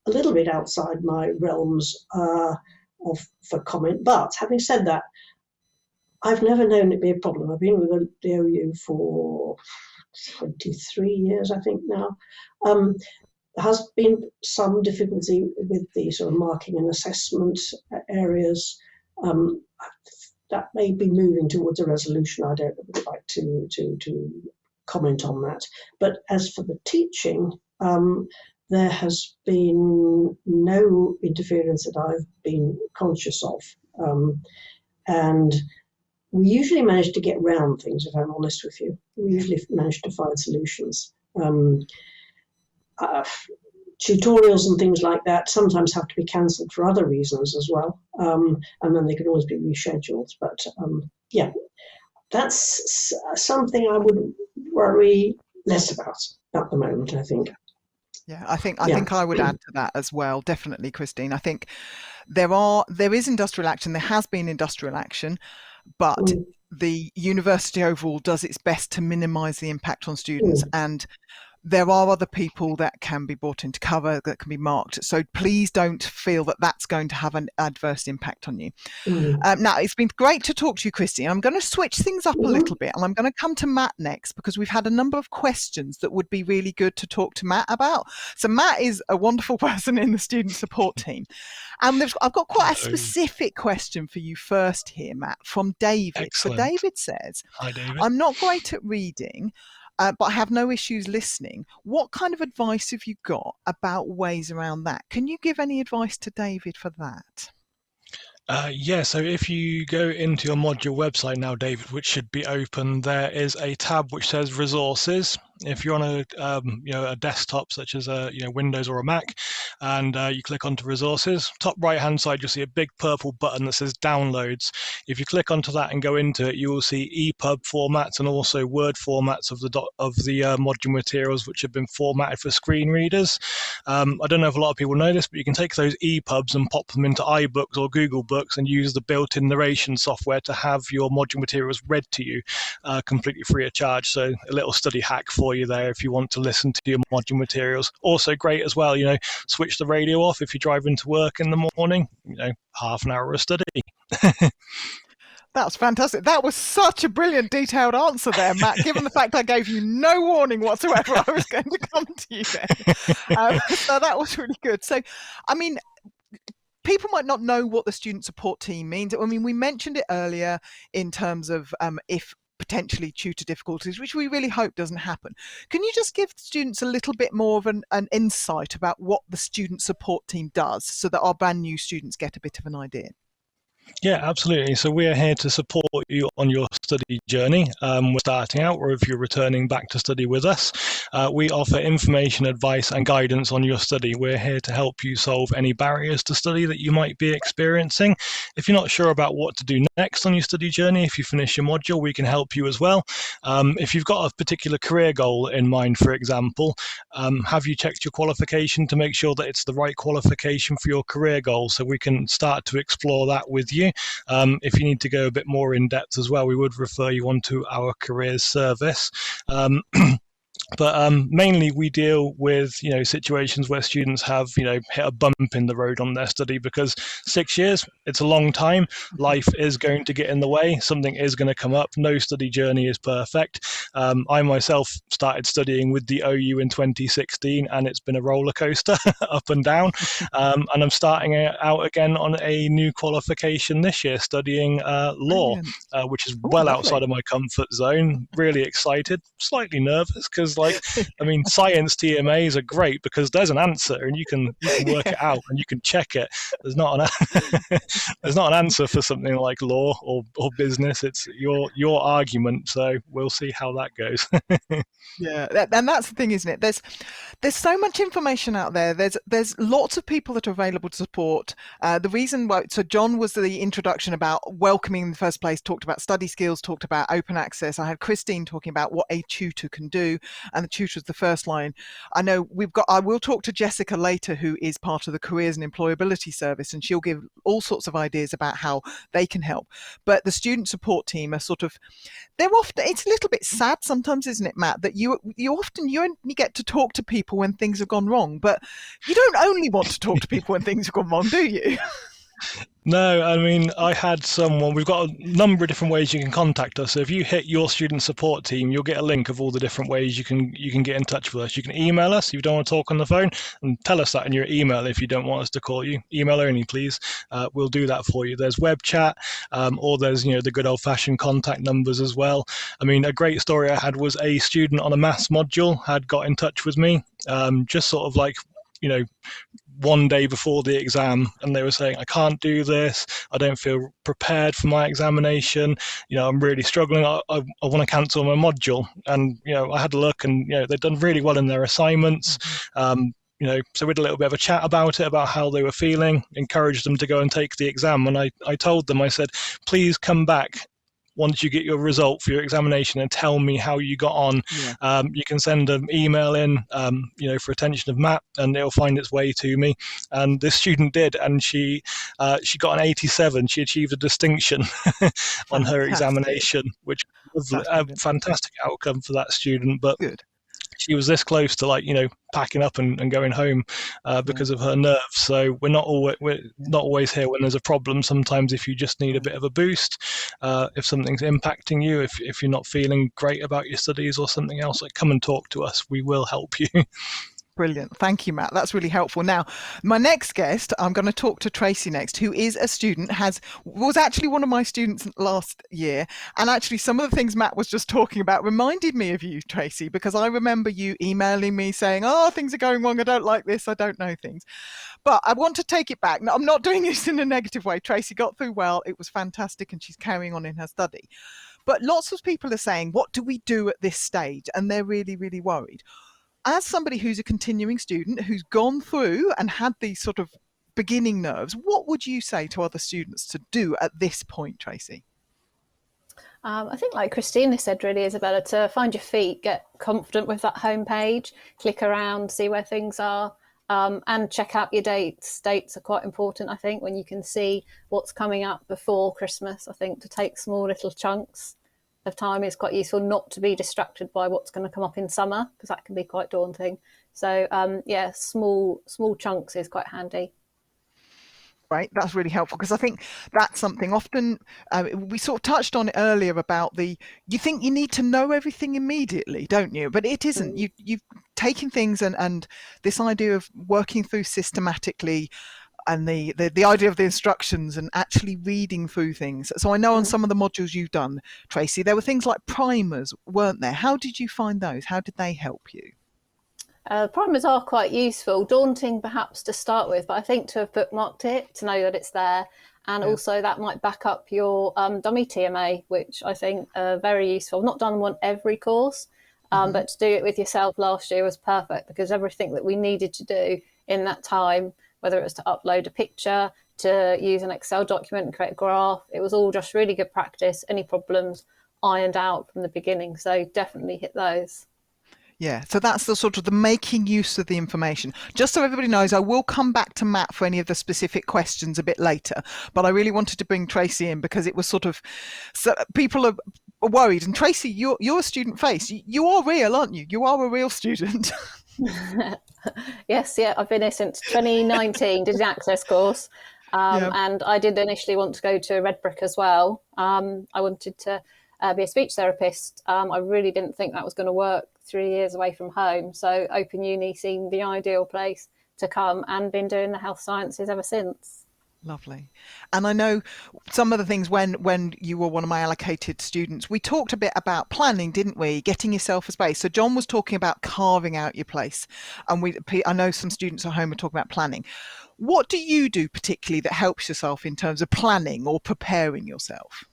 little bit outside my realms for comment. But having said that, I've never known it be a problem. I've been with the OU for 23 years, I think now. There has been some difficulty with the sort of marking and assessment areas. That may be moving towards a resolution. I don't like to comment on that. But as for the teaching, there has been no interference that I've been conscious of. And we usually manage to get round things, if I'm honest with you. We usually manage to find solutions. Tutorials and things like that sometimes have to be cancelled for other reasons as well, and then they can always be rescheduled. But yeah, that's something I would worry less about at the moment, I think. Yeah, I think I would add to that as well. Definitely, Christine. I think there is industrial action. There has been industrial action, but the university overall does its best to minimise the impact on students, and there are other people that can be brought into cover, that can be marked. So please don't feel that that's going to have an adverse impact on you. Now, it's been great to talk to you, Christine. I'm going to switch things up a little bit, and I'm going to come to Matt next, because we've had a number of questions that would be really good to talk to Matt about. So Matt is a wonderful person in the student support team. And I've got quite a specific question for you first here, Matt, from David. Excellent. So David says, hi, David. I'm not great at reading, but I have no issues listening. What kind of advice have you got about ways around that? Can you give any advice to David for that? Yeah, so if you go into your module website now, David, which should be open, there is a tab which says resources. If you're on a desktop such as Windows or a Mac, and you click onto resources, top right hand side you'll see a big purple button that says downloads. If you click onto that and go into it, you will see EPUB formats and also Word formats of the module materials which have been formatted for screen readers. I don't know if a lot of people know this, but you can take those EPUBs and pop them into iBooks or Google Books and use the built-in narration software to have your module materials read to you completely free of charge. So a little study hack for you there if you want to listen to your module materials. Also great as well, switch the radio off if you're driving to work in the morning, half an hour of study. That's fantastic. That was such a brilliant, detailed answer there, Matt, given the fact I gave you no warning whatsoever I was going to come to you there. So that was really good. So, I mean, people might not know what the student support team means. I mean, we mentioned it earlier in terms of if potentially tutor difficulties, which we really hope doesn't happen. Can you just give students a little bit more of an insight about what the student support team does so that our brand new students get a bit of an idea? Yeah, absolutely. So we are here to support you on your study journey. We're starting out, or if you're returning back to study with us. We offer information, advice, and guidance on your study. We're here to help you solve any barriers to study that you might be experiencing. If you're not sure about what to do next on your study journey, if you finish your module, we can help you as well. If you've got a particular career goal in mind, for example, have you checked your qualification to make sure that it's the right qualification for your career goal, so we can start to explore that with you. If you need to go a bit more in depth as well, we would refer you on to our careers service. But mainly we deal with situations where students have hit a bump in the road on their study, because 6 years, it's a long time. Life is going to get in the way. Something is going to come up. No study journey is perfect. I myself started studying with the OU in 2016, and it's been a roller coaster up and down. And I'm starting out again on a new qualification this year, studying law, which is well lovely. outside of my comfort zone. Really excited, slightly nervous, because science TMAs are great because there's an answer and you can work it out and you can check it. There's not an answer for something like law or business. It's your argument. So we'll see how that goes. Yeah, and that's the thing, isn't it? There's so much information out there. There's lots of people that are available to support. The reason why, so John was the introduction about welcoming in the first place, talked about study skills, talked about open access. I had Christine talking about what a tutor can do, and the tutor is the first line. I will talk to Jessica later, who is part of the Careers and Employability Service, and she'll give all sorts of ideas about how they can help. But the student support team are it's a little bit sad sometimes, isn't it, Matt, that you only get to talk to people when things have gone wrong, but you don't only want to talk to people when things have gone wrong, do you? No, I mean, I had someone, we've got a number of different ways you can contact us. So if you hit your student support team, you'll get a link of all the different ways you can get in touch with us. You can email us if you don't want to talk on the phone, and tell us that in your email if you don't want us to call you. Email only, please. We'll do that for you. There's web chat, or there's, the good old fashioned contact numbers as well. I mean, a great story I had was a student on a maths module had got in touch with me, just sort of like, one day before the exam, and they were saying, I can't do this, I don't feel prepared for my examination, I'm really struggling, I want to cancel my module. And I had a look, and they'd done really well in their assignments. So we had a little bit of a chat about it, about how they were feeling, encouraged them to go and take the exam. And I told them, I said, please come back once you get your result for your examination and tell me how you got on. Yeah. You can send an email in, for attention of Matt, and it'll find its way to me. And this student did, and she got an 87. She achieved a distinction on her examination, which was a fantastic outcome for that student. But good. She was this close to packing up and going home because of her nerves. So we're not always here when there's a problem. Sometimes if you just need a bit of a boost, if something's impacting you, if you're not feeling great about your studies or something else, come and talk to us. We will help you. Brilliant. Thank you, Matt. That's really helpful. Now, my next guest, I'm going to talk to Tracy next, who is a student, was actually one of my students last year. And actually, some of the things Matt was just talking about reminded me of you, Tracy, because I remember you emailing me saying, things are going wrong. I don't like this. I don't know things. But I want to take it back. Now, I'm not doing this in a negative way. Tracy got through well. It was fantastic. And she's carrying on in her study. But lots of people are saying, what do we do at this stage? And they're really, really worried. As somebody who's a continuing student, who's gone through and had these sort of beginning nerves, what would you say to other students to do at this point, Tracy? I think, like Christina said, really, Isabella, to find your feet, get confident with that homepage, click around, see where things are, and check out your dates. Dates are quite important, I think, when you can see what's coming up before Christmas. I think to take small little chunks of time is quite useful, not to be distracted by what's going to come up in summer, because that can be quite daunting. So small chunks is quite handy. Right, that's really helpful, because I think that's something often we sort of touched on it earlier about you think you need to know everything immediately, don't you? But it isn't. You've taken things and this idea of working through systematically, and the idea of the instructions and actually reading through things. So I know on some of the modules you've done, Tracy, there were things like primers, weren't there? How did you find those? How did they help you? Primers are quite useful, daunting perhaps to start with, but I think to have bookmarked it, to know that it's there, and also that might back up your dummy TMA, which I think are very useful. I've not done one every course, But to do it with yourself last year was perfect because everything that we needed to do in that time, whether it was to upload a picture, to use an Excel document and create a graph, it was all just really good practice. Any problems ironed out from the beginning. So definitely hit those. Yeah, so that's the sort of the making use of the information. Just so everybody knows, I will come back to Matt for any of the specific questions a bit later, but I really wanted to bring Tracy in because it was sort of, so people are worried. And Tracy, you're a student face. You are real, aren't you? You are a real student. Yes, yeah, I've been here since 2019, did an access course. Yeah. And I did initially want to go to Red Brick as well. I wanted to be a speech therapist. I really didn't think that was going to work 3 years away from home. So Open Uni seemed the ideal place to come, and been doing the health sciences ever since. Lovely. And I know some of the things when you were one of my allocated students, we talked a bit about planning, didn't we? Getting yourself a space. So John was talking about carving out your place. And I know some students at home are talking about planning. What do you do particularly that helps yourself in terms of planning or preparing yourself?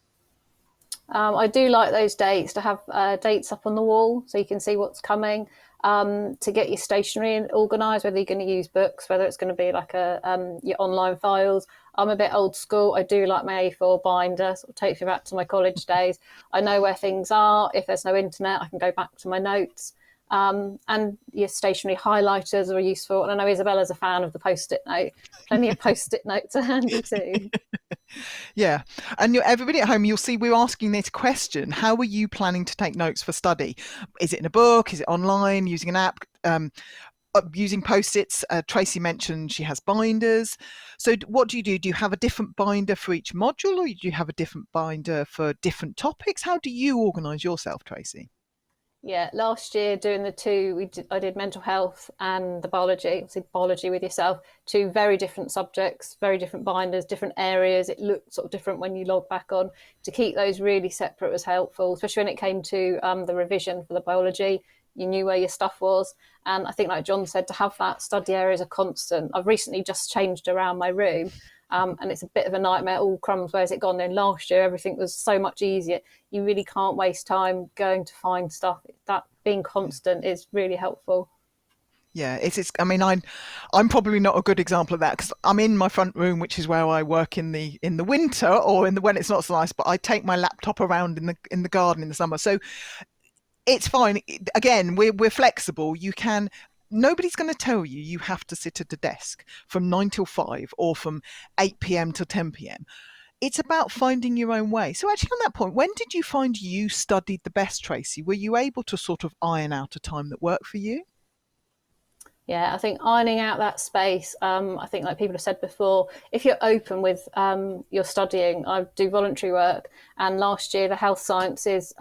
I do like those dates, to have dates up on the wall so you can see what's coming. To get your stationery organised, whether you're going to use books, whether it's going to be like your online files. I'm a bit old school. I do like my A4 binder, sort of takes me back to my college days. I know where things are. If there's no internet, I can go back to my notes. And your stationery highlighters are useful. And I know Isabella's a fan of the Post-it note. Plenty of Post-it notes are handy too. Yeah. And everybody at home, you'll see we're asking this question. How are you planning to take notes for study? Is it in a book? Is it online, using an app? Using Post-its? Tracy mentioned she has binders. So what do you do? Do you have a different binder for each module, or do you have a different binder for different topics? How do you organise yourself, Tracy? Yeah, last year doing the two, I did mental health and the biology. Obviously, biology with yourself, two very different subjects, very different binders, different areas. It looked sort of different when you log back on. To keep those really separate was helpful, especially when it came to the revision for the biology. You knew where your stuff was. And I think, like John said, to have that study area as a constant. I've recently just changed around my room. And it's a bit of a nightmare. All crumbs, where's it gone? Then last year, everything was so much easier. You really can't waste time going to find stuff. That being constant is really helpful. Yeah, it's. I mean, I'm probably not a good example of that because I'm in my front room, which is where I work in the winter or when it's not so nice. But I take my laptop around in the garden in the summer, so it's fine. Again, we're flexible. You can. Nobody's going to tell you you have to sit at a desk from 9 till 5 or from 8 p.m. till 10 p.m. It's about finding your own way. So actually on that point, when did you find you studied the best, Tracy? Were you able to sort of iron out a time that worked for you? Yeah, I think ironing out that space, I think like people have said before, if you're open with your studying, I do voluntary work. And last year, the health sciences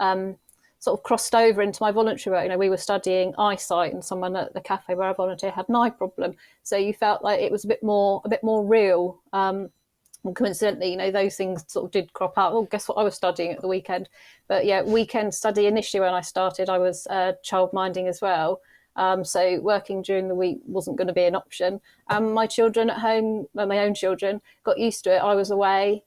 sort of crossed over into my voluntary work. You know, we were studying eyesight, and someone at the cafe where I volunteer had an eye problem. So you felt like it was a bit more real. And coincidentally, you know, those things sort of did crop up. Well, guess what I was studying at the weekend? But yeah, weekend study initially when I started, I was childminding as well. So working during the week wasn't going to be an option. My children at home, my own children, got used to it. I was away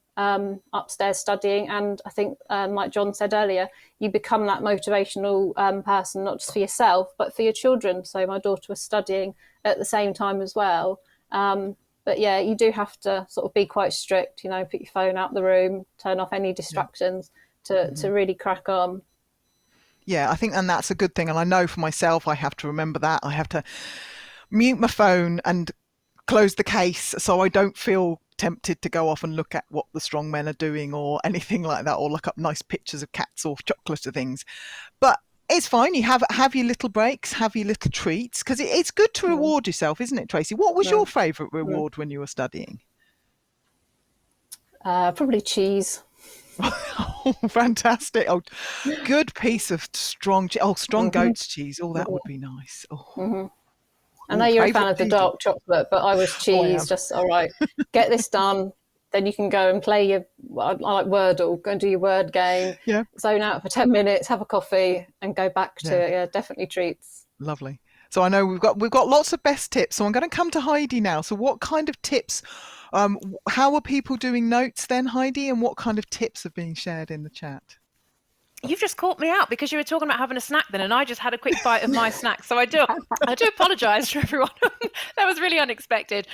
upstairs studying, and I think, like John said earlier, you become that motivational person, not just for yourself, but for your children. So my daughter was studying at the same time as well. But yeah, you do have to sort of be quite strict, you know, put your phone out the room, turn off any distractions to really crack on. Yeah, I think, and that's a good thing. And I know for myself, I have to remember that. I have to mute my phone and close the case so I don't feel tempted to go off and look at what the strong men are doing or anything like that, or look up nice pictures of cats or chocolate or things. But it's fine. You have your little breaks, have your little treats, because it's good to reward yourself, isn't it, Tracy? What was your favourite reward when you were studying? Probably cheese. Oh, fantastic. Oh, good piece of strong goat's cheese. Oh, that would be nice. Oh. I know you're a fan favourite of the cheese. dark chocolate, but I was cheese. am. Just all right. Get this done, then you can go and play your. I like Wordle. Go and do your word game. Yeah. Zone out for 10 minutes, have a coffee, and go back to it. Yeah, definitely treats. Lovely. So I know we've got lots of best tips. So I'm going to come to Heidi now. So what kind of tips? How are people doing notes then, Heidi? And what kind of tips are being shared in the chat? You've just caught me out because you were talking about having a snack then, and I just had a quick bite of my snack. So I do apologise to everyone. That was really unexpected.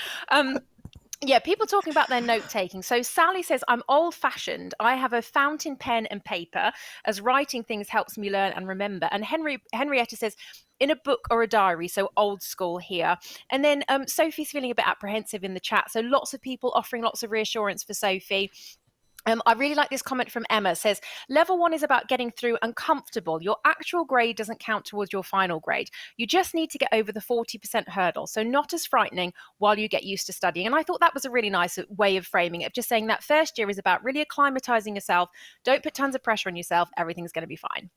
Yeah, people talking about their note taking. So Sally says, I'm old fashioned. I have a fountain pen and paper, as writing things helps me learn and remember. And Henrietta says, in a book or a diary, so old school here. And then Sophie's feeling a bit apprehensive in the chat. So lots of people offering lots of reassurance for Sophie. I really like this comment from Emma. It says, level 1 is about getting through and comfortable. Your actual grade doesn't count towards your final grade. You just need to get over the 40% hurdle. So not as frightening while you get used to studying. And I thought that was a really nice way of framing it, just saying that first year is about really acclimatizing yourself. Don't put tons of pressure on yourself. Everything's going to be fine.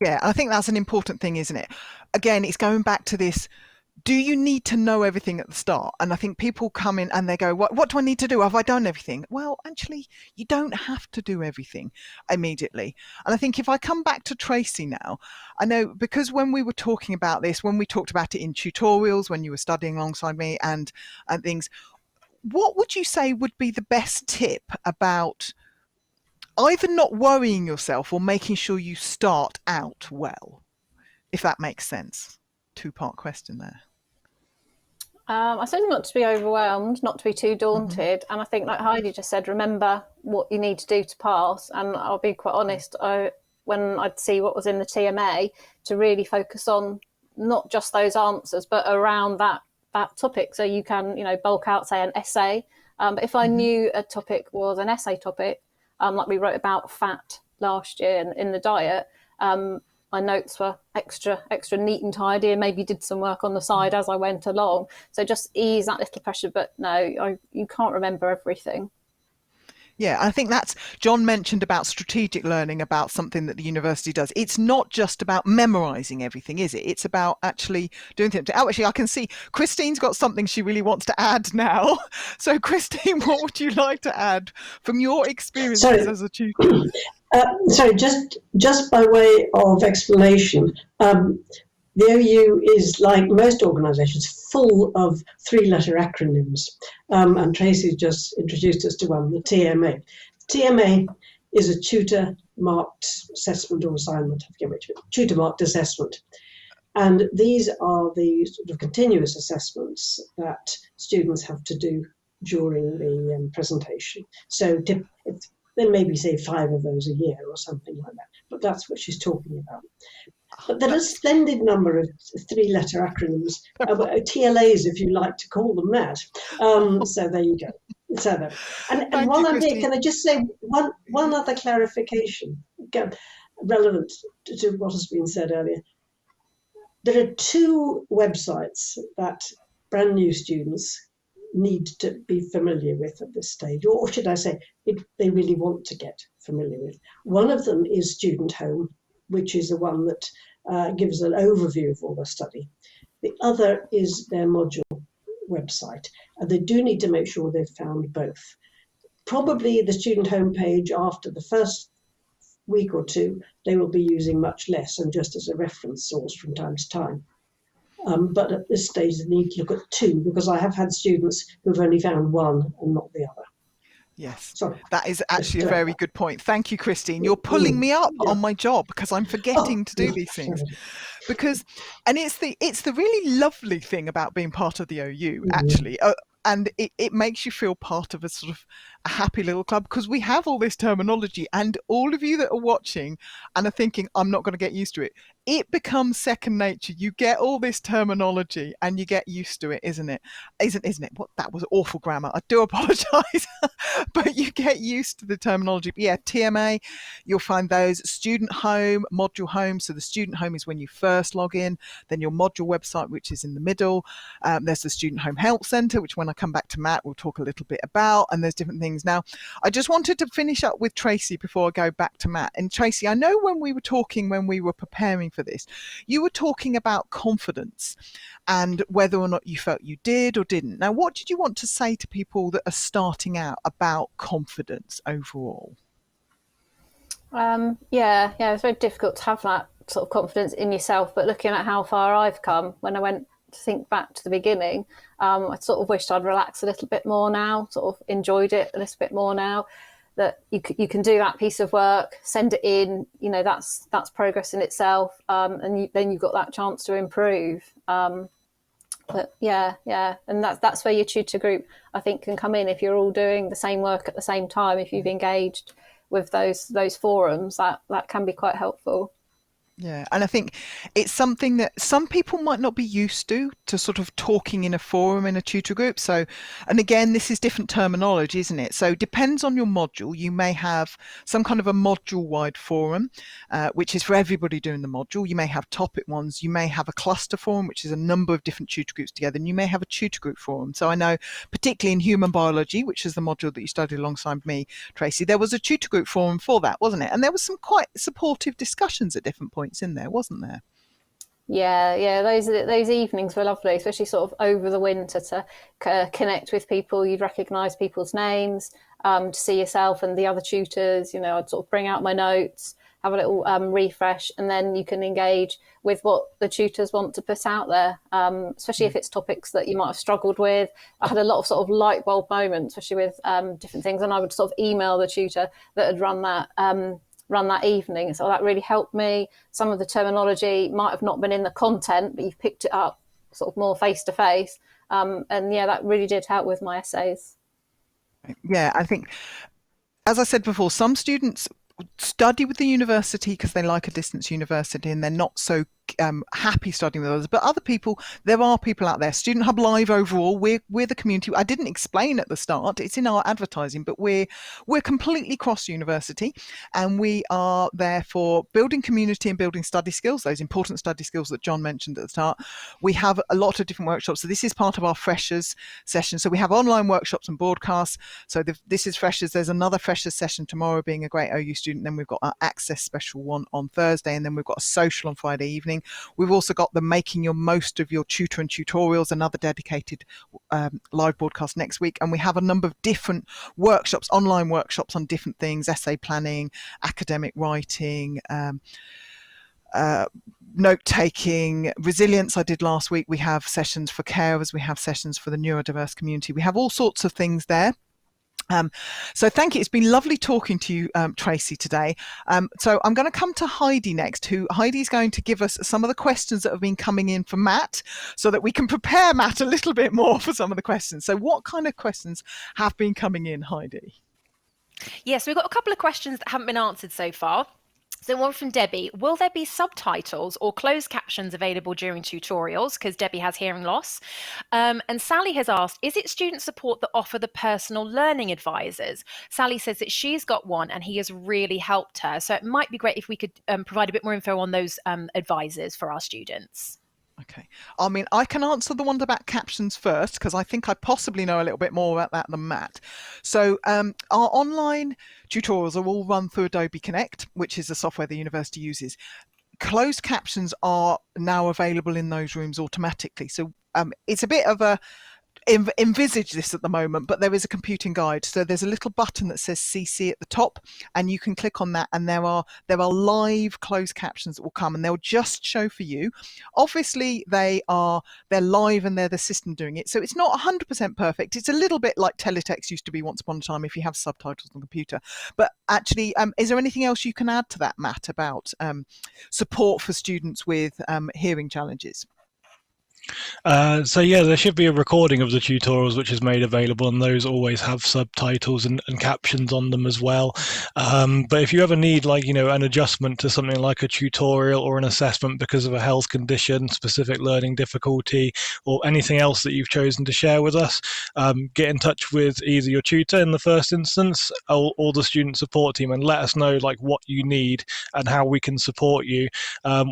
Yeah, I think that's an important thing, isn't it? Again, it's going back to this. Do you need to know everything at the start? And I think people come in and they go, what do I need to do? Have I done everything? Well, actually, you don't have to do everything immediately. And I think if I come back to Tracy now, I know because when we were talking about this, when we talked about it in tutorials, when you were studying alongside me and things, what would you say would be the best tip about either not worrying yourself or making sure you start out well, if that makes sense? Two-part question there. I suppose not to be overwhelmed, not to be too daunted. And I think, like Heidi just said, remember what you need to do to pass. And I'll be quite honest, when I'd see what was in the TMA, to really focus on not just those answers, but around that topic. So you can, bulk out, say, an essay. But if I knew a topic was an essay topic, like we wrote about fat last year in the diet, my notes were extra neat and tidy, and maybe did some work on the side as I went along. So just ease that little pressure. But no, you can't remember everything. Yeah, I think that's, John mentioned about strategic learning, about something that the university does. It's not just about memorising everything, is it? It's about actually doing things. Oh, actually, I can see Christine's got something she really wants to add now. So, Christine, what would you like to add from your experiences as a tutor? Sorry, just by way of explanation, the OU is, like most organisations, full of three-letter acronyms, and Tracy just introduced us to one, the TMA. TMA is a tutor-marked assessment or assignment, I forget which, tutor-marked assessment. And these are the sort of continuous assessments that students have to do during the presentation. So there may be, say, 5 of those a year or something like that, but that's what she's talking about. But there are a splendid number of three-letter acronyms, TLAs, if you like to call them that. So there you go. So and one idea, can I just say one other clarification, relevant to what has been said earlier? There are 2 websites that brand new students need to be familiar with at this stage, or should I say, they really want to get familiar with. One of them is Student Home, which is the one that gives an overview of all the study. The other is their module website, and they do need to make sure they've found both. Probably the Student Home page, after the first week or 2, they will be using much less and just as a reference source from time to time. But at this stage, they need to look at 2, because I have had students who've only found one and not the other. Yes, Sorry. That is actually a very good point. Thank you, Christine. You're pulling me up on my job because I'm forgetting to do these things. And it's the really lovely thing about being part of the OU, actually. And it makes you feel part of a sort of a happy little club, because we have all this terminology, and all of you that are watching and are thinking, I'm not going to get used to it, it becomes second nature. You get all this terminology and you get used to it, isn't it? Isn't it? What, that was awful grammar. I do apologise. But you get used to the terminology. But yeah, TMA, you'll find those. Student Home, Module Home. So the Student Home is when you first log in. Then your module website, which is in the middle. There's the Student Home Help Centre, which when I come back to Matt, we'll talk a little bit about. And there's different things. Now, I just wanted to finish up with Tracy before I go back to Matt. And Tracy, I know when we were preparing for this, you were talking about confidence and whether or not you felt you did or didn't. Now, what did you want to say to people that are starting out about confidence overall? Yeah, it's very difficult to have that sort of confidence in yourself, but looking at how far I've come, when I went to think back to the beginning, I sort of wished I'd relaxed a little bit more now, sort of enjoyed it a little bit more now. that you can do that piece of work, send it in. That's progress in itself, and then you've got that chance to improve. But yeah, and that's where your tutor group, I think, can come in. If you're all doing the same work at the same time, if you've engaged with those forums, that can be quite helpful. Yeah, and I think it's something that some people might not be used to sort of talking in a forum in a tutor group. So, and again, this is different terminology, isn't it? So, depends on your module. You may have some kind of a module-wide forum, which is for everybody doing the module. You may have topic ones. You may have a cluster forum, which is a number of different tutor groups together, and you may have a tutor group forum. So, I know, particularly in human biology, which is the module that you studied alongside me, Tracy, there was a tutor group forum for that, wasn't it? And there was some quite supportive discussions at different points in there, wasn't there? Yeah. Those evenings were lovely, especially sort of over the winter, to connect with people. You'd recognise people's names, to see yourself and the other tutors. I'd sort of bring out my notes, have a little refresh, and then you can engage with what the tutors want to put out there, especially if it's topics that you might have struggled with. I had a lot of sort of light bulb moments, especially with different things, and I would sort of email the tutor that had run that evening. So that really helped me. Some of the terminology might have not been in the content, but you've picked it up sort of more face to face. And yeah, that really did help with my essays. Yeah, I think, as I said before, some students study with the university because they like a distance university and they're not so happy studying with others. But other people, there are people out there. Student Hub Live overall, we're the community. I didn't explain at the start, it's in our advertising, but we're completely cross university, and we are there for building community and building study skills, those important study skills that John mentioned at the start. We have a lot of different workshops. So this is part of our freshers session. So we have online workshops and broadcasts. So this is freshers. There's another freshers session tomorrow, being a great OU student. Then we've got our access special one on Thursday, and then we've got a social on Friday evening. We've also got the making your most of your tutor and tutorials, another dedicated live broadcast next week. And we have a number of different workshops, online workshops on different things: essay planning, academic writing, note taking, resilience I did last week. We have sessions for carers, we have sessions for the neurodiverse community. We have all sorts of things there. So thank you. It's been lovely talking to you, Tracy, today. So I'm going to come to Heidi next, Heidi's going to give us some of the questions that have been coming in for Matt, so that we can prepare Matt a little bit more for some of the questions. So what kind of questions have been coming in, Heidi? Yes, we've got a couple of questions that haven't been answered so far. So one from Debbie: will there be subtitles or closed captions available during tutorials? Because Debbie has hearing loss. And Sally has asked, is it student support that offer the personal learning advisors? Sally says that she's got one and he has really helped her. So it might be great if we could provide a bit more info on those advisors for our students. Okay. I mean, I can answer the one about captions first, because I think I possibly know a little bit more about that than Matt. So our online tutorials are all run through Adobe Connect, which is the software the university uses. Closed captions are now available in those rooms automatically. So it's a bit of a envisage this at the moment, but there is a computing guide. So there's a little button that says CC at the top, and you can click on that, and there are live closed captions that will come, and they'll just show for you. Obviously they're live and they're the system doing it, so it's not 100% perfect. It's a little bit like teletext used to be once upon a time if you have subtitles on the computer. But actually, is there anything else you can add to that, Matt, about support for students with hearing challenges? So yeah, there should be a recording of the tutorials which is made available, and those always have subtitles and captions on them as well. But if you ever need, like, an adjustment to something like a tutorial or an assessment because of a health condition, specific learning difficulty, or anything else that you've chosen to share with us, get in touch with either your tutor in the first instance or the student support team, and let us know what you need and how we can support you.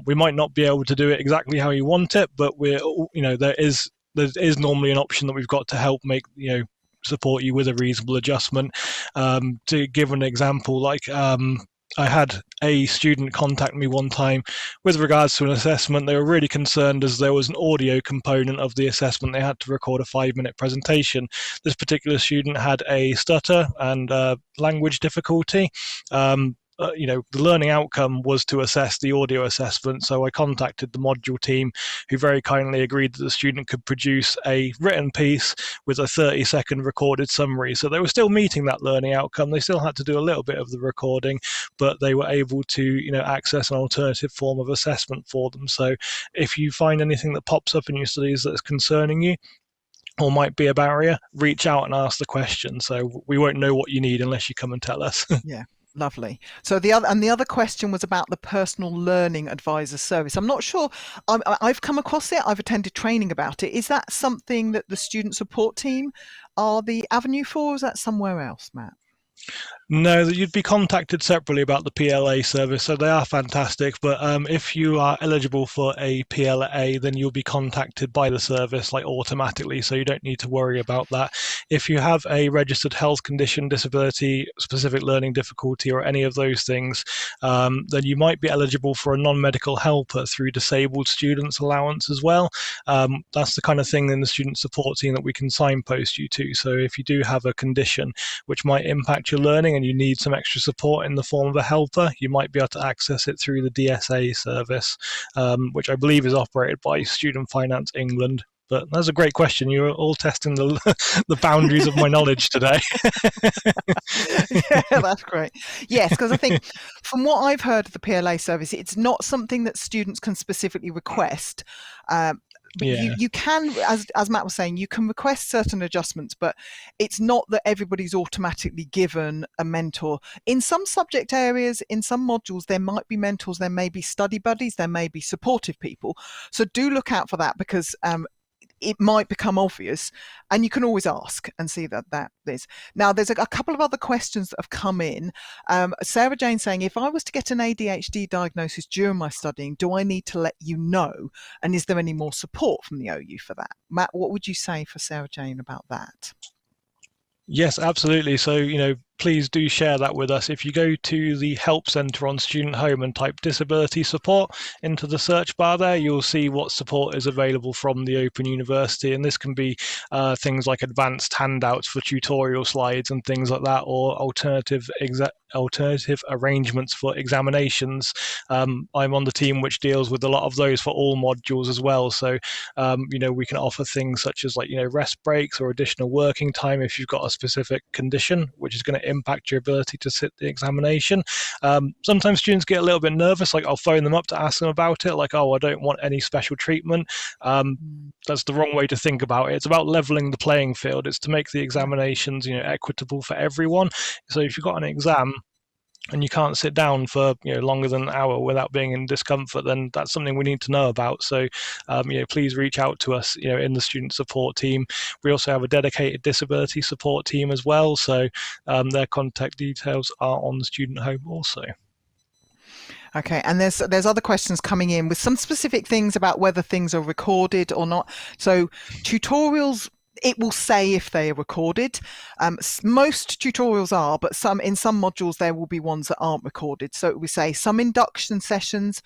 We might not be able to do it exactly how you want it, but there is normally an option that we've got to help make support you with a reasonable adjustment. To give an example, I had a student contact me one time with regards to an assessment. They were really concerned as there was an audio component of the assessment. They had to record a 5-minute presentation. This particular student had a stutter and language difficulty. the learning outcome was to assess the audio assessment. So I contacted the module team, who very kindly agreed that the student could produce a written piece with a 30-second recorded summary. So they were still meeting that learning outcome. They still had to do a little bit of the recording, but they were able to, access an alternative form of assessment for them. So if you find anything that pops up in your studies that's concerning you, or might be a barrier, reach out and ask the question. So we won't know what you need unless you come and tell us. Yeah. Lovely. So the other question was about the personal learning advisor service. I'm not sure. I've come across it. I've attended training about it. Is that something that the student support team are the avenue for? Or is that somewhere else, Matt? No, you'd be contacted separately about the PLA service, so they are fantastic. But if you are eligible for a PLA, then you'll be contacted by the service automatically, so you don't need to worry about that. If you have a registered health condition, disability, specific learning difficulty, or any of those things, then you might be eligible for a non-medical helper through disabled students allowance as well. That's the kind of thing in the student support team that we can signpost you to. So if you do have a condition which might impact your learning and you need some extra support in the form of a helper, you might be able to access it through the DSA service, which I believe is operated by Student Finance England. But that's a great question. You're all testing the boundaries of my knowledge today. Yeah, that's great. Yes, because I think from what I've heard of the PLA service, it's not something that students can specifically request. But you can, as Matt was saying, you can request certain adjustments, but it's not that everybody's automatically given a mentor. In some subject areas, in some modules, there might be mentors, there may be study buddies, there may be supportive people. So do look out for that, because it might become obvious, and you can always ask and see that is. Now, there's a couple of other questions that have come in. Sarah Jane saying, if I was to get an ADHD diagnosis during my studying, do I need to let you know? And is there any more support from the OU for that? Matt, what would you say for Sarah Jane about that? Yes, absolutely. So, please do share that with us. If you go to the Help Centre on Student Home and type disability support into the search bar there, you'll see what support is available from the Open University. And this can be things like advanced handouts for tutorial slides and things like that, or alternative arrangements for examinations. I'm on the team which deals with a lot of those for all modules as well. So, we can offer things such as rest breaks or additional working time if you've got a specific condition which is going to impact your ability to sit the examination. Sometimes students get a little bit nervous, I'll phone them up to ask them about it, oh, I don't want any special treatment. That's the wrong way to think about it. It's about leveling the playing field. It's to make the examinations equitable for everyone. So if you've got an exam and you can't sit down for longer than an hour without being in discomfort, then that's something we need to know about. So please reach out to us in the student support team. We also have a dedicated disability support team as well, so their contact details are on the student home also. Okay, and there's other questions coming in with some specific things about whether things are recorded or not. So tutorials, it will say if they are recorded. Most tutorials are, but in some modules there will be ones that aren't recorded. So we say some induction sessions,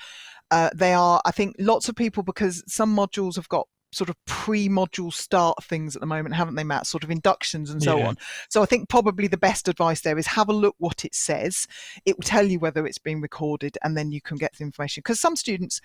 they are, I think lots of people, because some modules have got sort of pre-module start things at the moment, haven't they, Matt? Sort of inductions and so on. So I think probably the best advice there is have a look what it says. It will tell you whether it's been recorded, and then you can get the information. Because some students,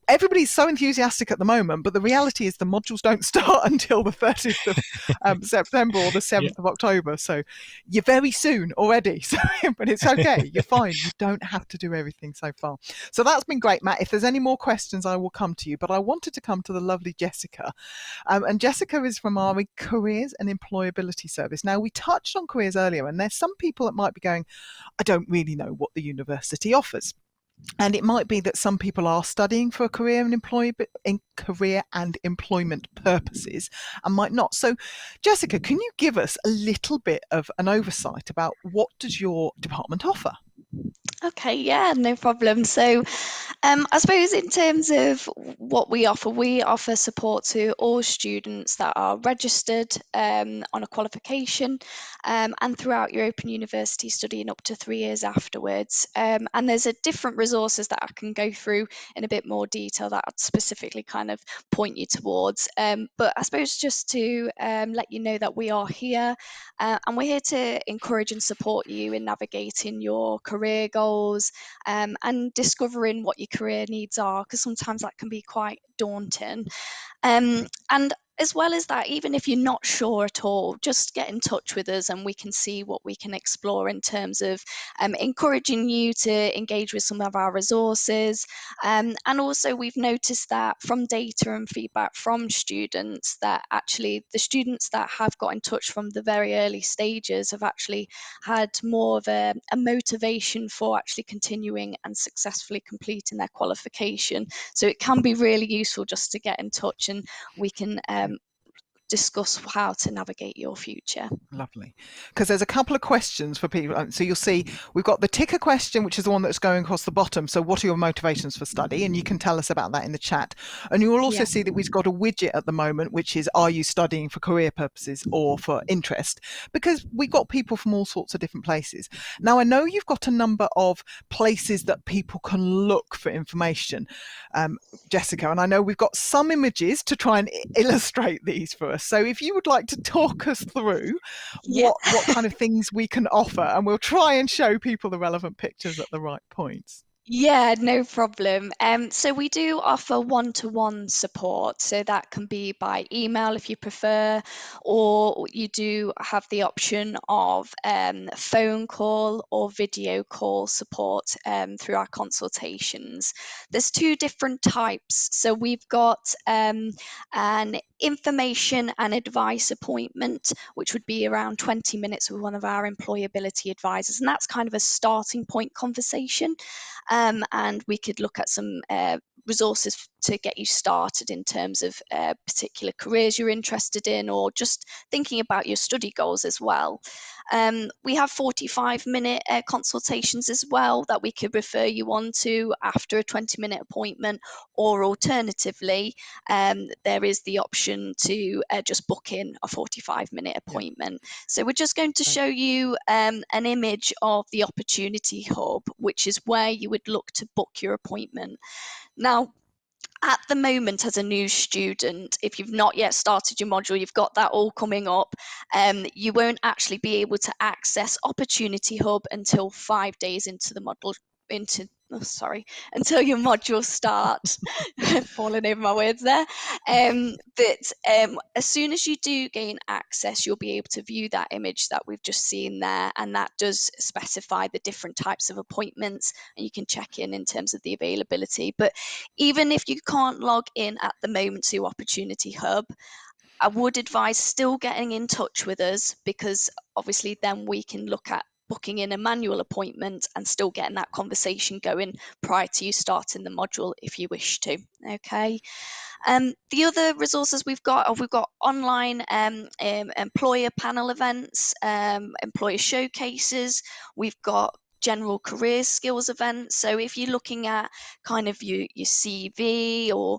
everybody's so enthusiastic at the moment, but the reality is the modules don't start until the 30th of September or the 7th of October. So you're very soon already. So, but it's okay. You're fine. You don't have to do everything so far. So that's been great, Matt. If there's any more questions, I will come to you. But I wanted to come to the lovely Jessica. And Jessica is from our Careers and Employability Service. Now, we touched on careers earlier, and there's some people that might be going, I don't really know what the university offers. And it might be that some people are studying for a career and employment purposes and might not. So, Jessica, can you give us a little bit of an oversight about what does your department offer? Okay, yeah, no problem. So, I suppose in terms of what we offer support to all students that are registered on a qualification and throughout your Open University studying up to 3 years afterwards. And there's a different resources that I can go through in a bit more detail that I'd specifically kind of point you towards. But I suppose just to let you know that we are here and we're here to encourage and support you in navigating your career goals and discovering what your career needs are, because sometimes that can be quite daunting. And as well as that, even if you're not sure at all, just get in touch with us and we can see what we can explore in terms of encouraging you to engage with some of our resources. And also, we've noticed that from data and feedback from students, that actually the students that have got in touch from the very early stages have actually had more of a motivation for actually continuing and successfully completing their qualification. So it can be really useful just to get in touch and we can discuss how to navigate your future. Lovely. Because there's a couple of questions for people. So you'll see we've got the ticker question, which is the one that's going across the bottom. So what are your motivations for study? And you can tell us about that in the chat. And you will also Yeah. see that we've got a widget at the moment, which is, are you studying for career purposes or for interest? Because we've got people from all sorts of different places. Now, I know you've got a number of places that people can look for information, Jessica, and I know we've got some images to try and illustrate these for us. So if you would like to talk us through Yeah. what kind of things we can offer, and we'll try and show people the relevant pictures at the right points. Yeah, no problem. So we do offer one-to-one support. So that can be by email if you prefer, or you do have the option of phone call or video call support through our consultations. There's two different types. So we've got an information and advice appointment, which would be around 20 minutes with one of our employability advisors. And that's kind of a starting point conversation. And we could look at some resources to get you started in terms of particular careers you're interested in, or just thinking about your study goals as well. We have 45-minute consultations as well that we could refer you on to after a 20-minute appointment, or alternatively, there is the option to just book in a 45-minute appointment. So we're just going to show you an image of the Opportunity Hub, which is where you would look to book your appointment. Now, at the moment, as a new student, if you've not yet started your module, you've got that all coming up, you won't actually be able to access Opportunity Hub until 5 days into the module, until your module start. Falling over my words there. But as soon as you do gain access, you'll be able to view that image that we've just seen there, and that does specify the different types of appointments, and you can check in terms of the availability. But even if you can't log in at the moment to Opportunity Hub, I would advise still getting in touch with us, because obviously then we can look at booking in a manual appointment and still getting that conversation going prior to you starting the module if you wish to. Okay. The other resources we've got online employer panel events, employer showcases. We've got general career skills events. So if you're looking at kind of your CV or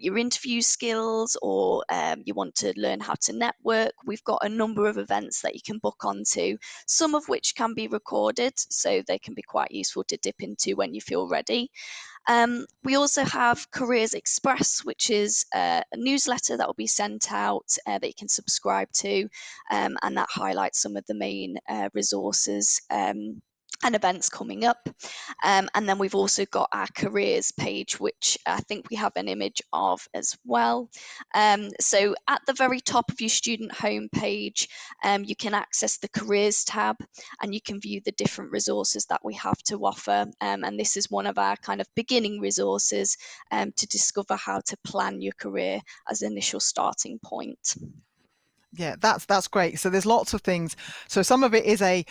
your interview skills, or you want to learn how to network, we've got a number of events that you can book onto, some of which can be recorded, so they can be quite useful to dip into when you feel ready. We also have Careers Express, which is a newsletter that will be sent out that you can subscribe to, and that highlights some of the main resources and events coming up. And then we've also got our careers page, which I think we have an image of as well. So at the very top of your student homepage, you can access the careers tab, and you can view the different resources that we have to offer. And this is one of our kind of beginning resources to discover how to plan your career as an initial starting point. Yeah, that's great. So there's lots of things. So some of it is a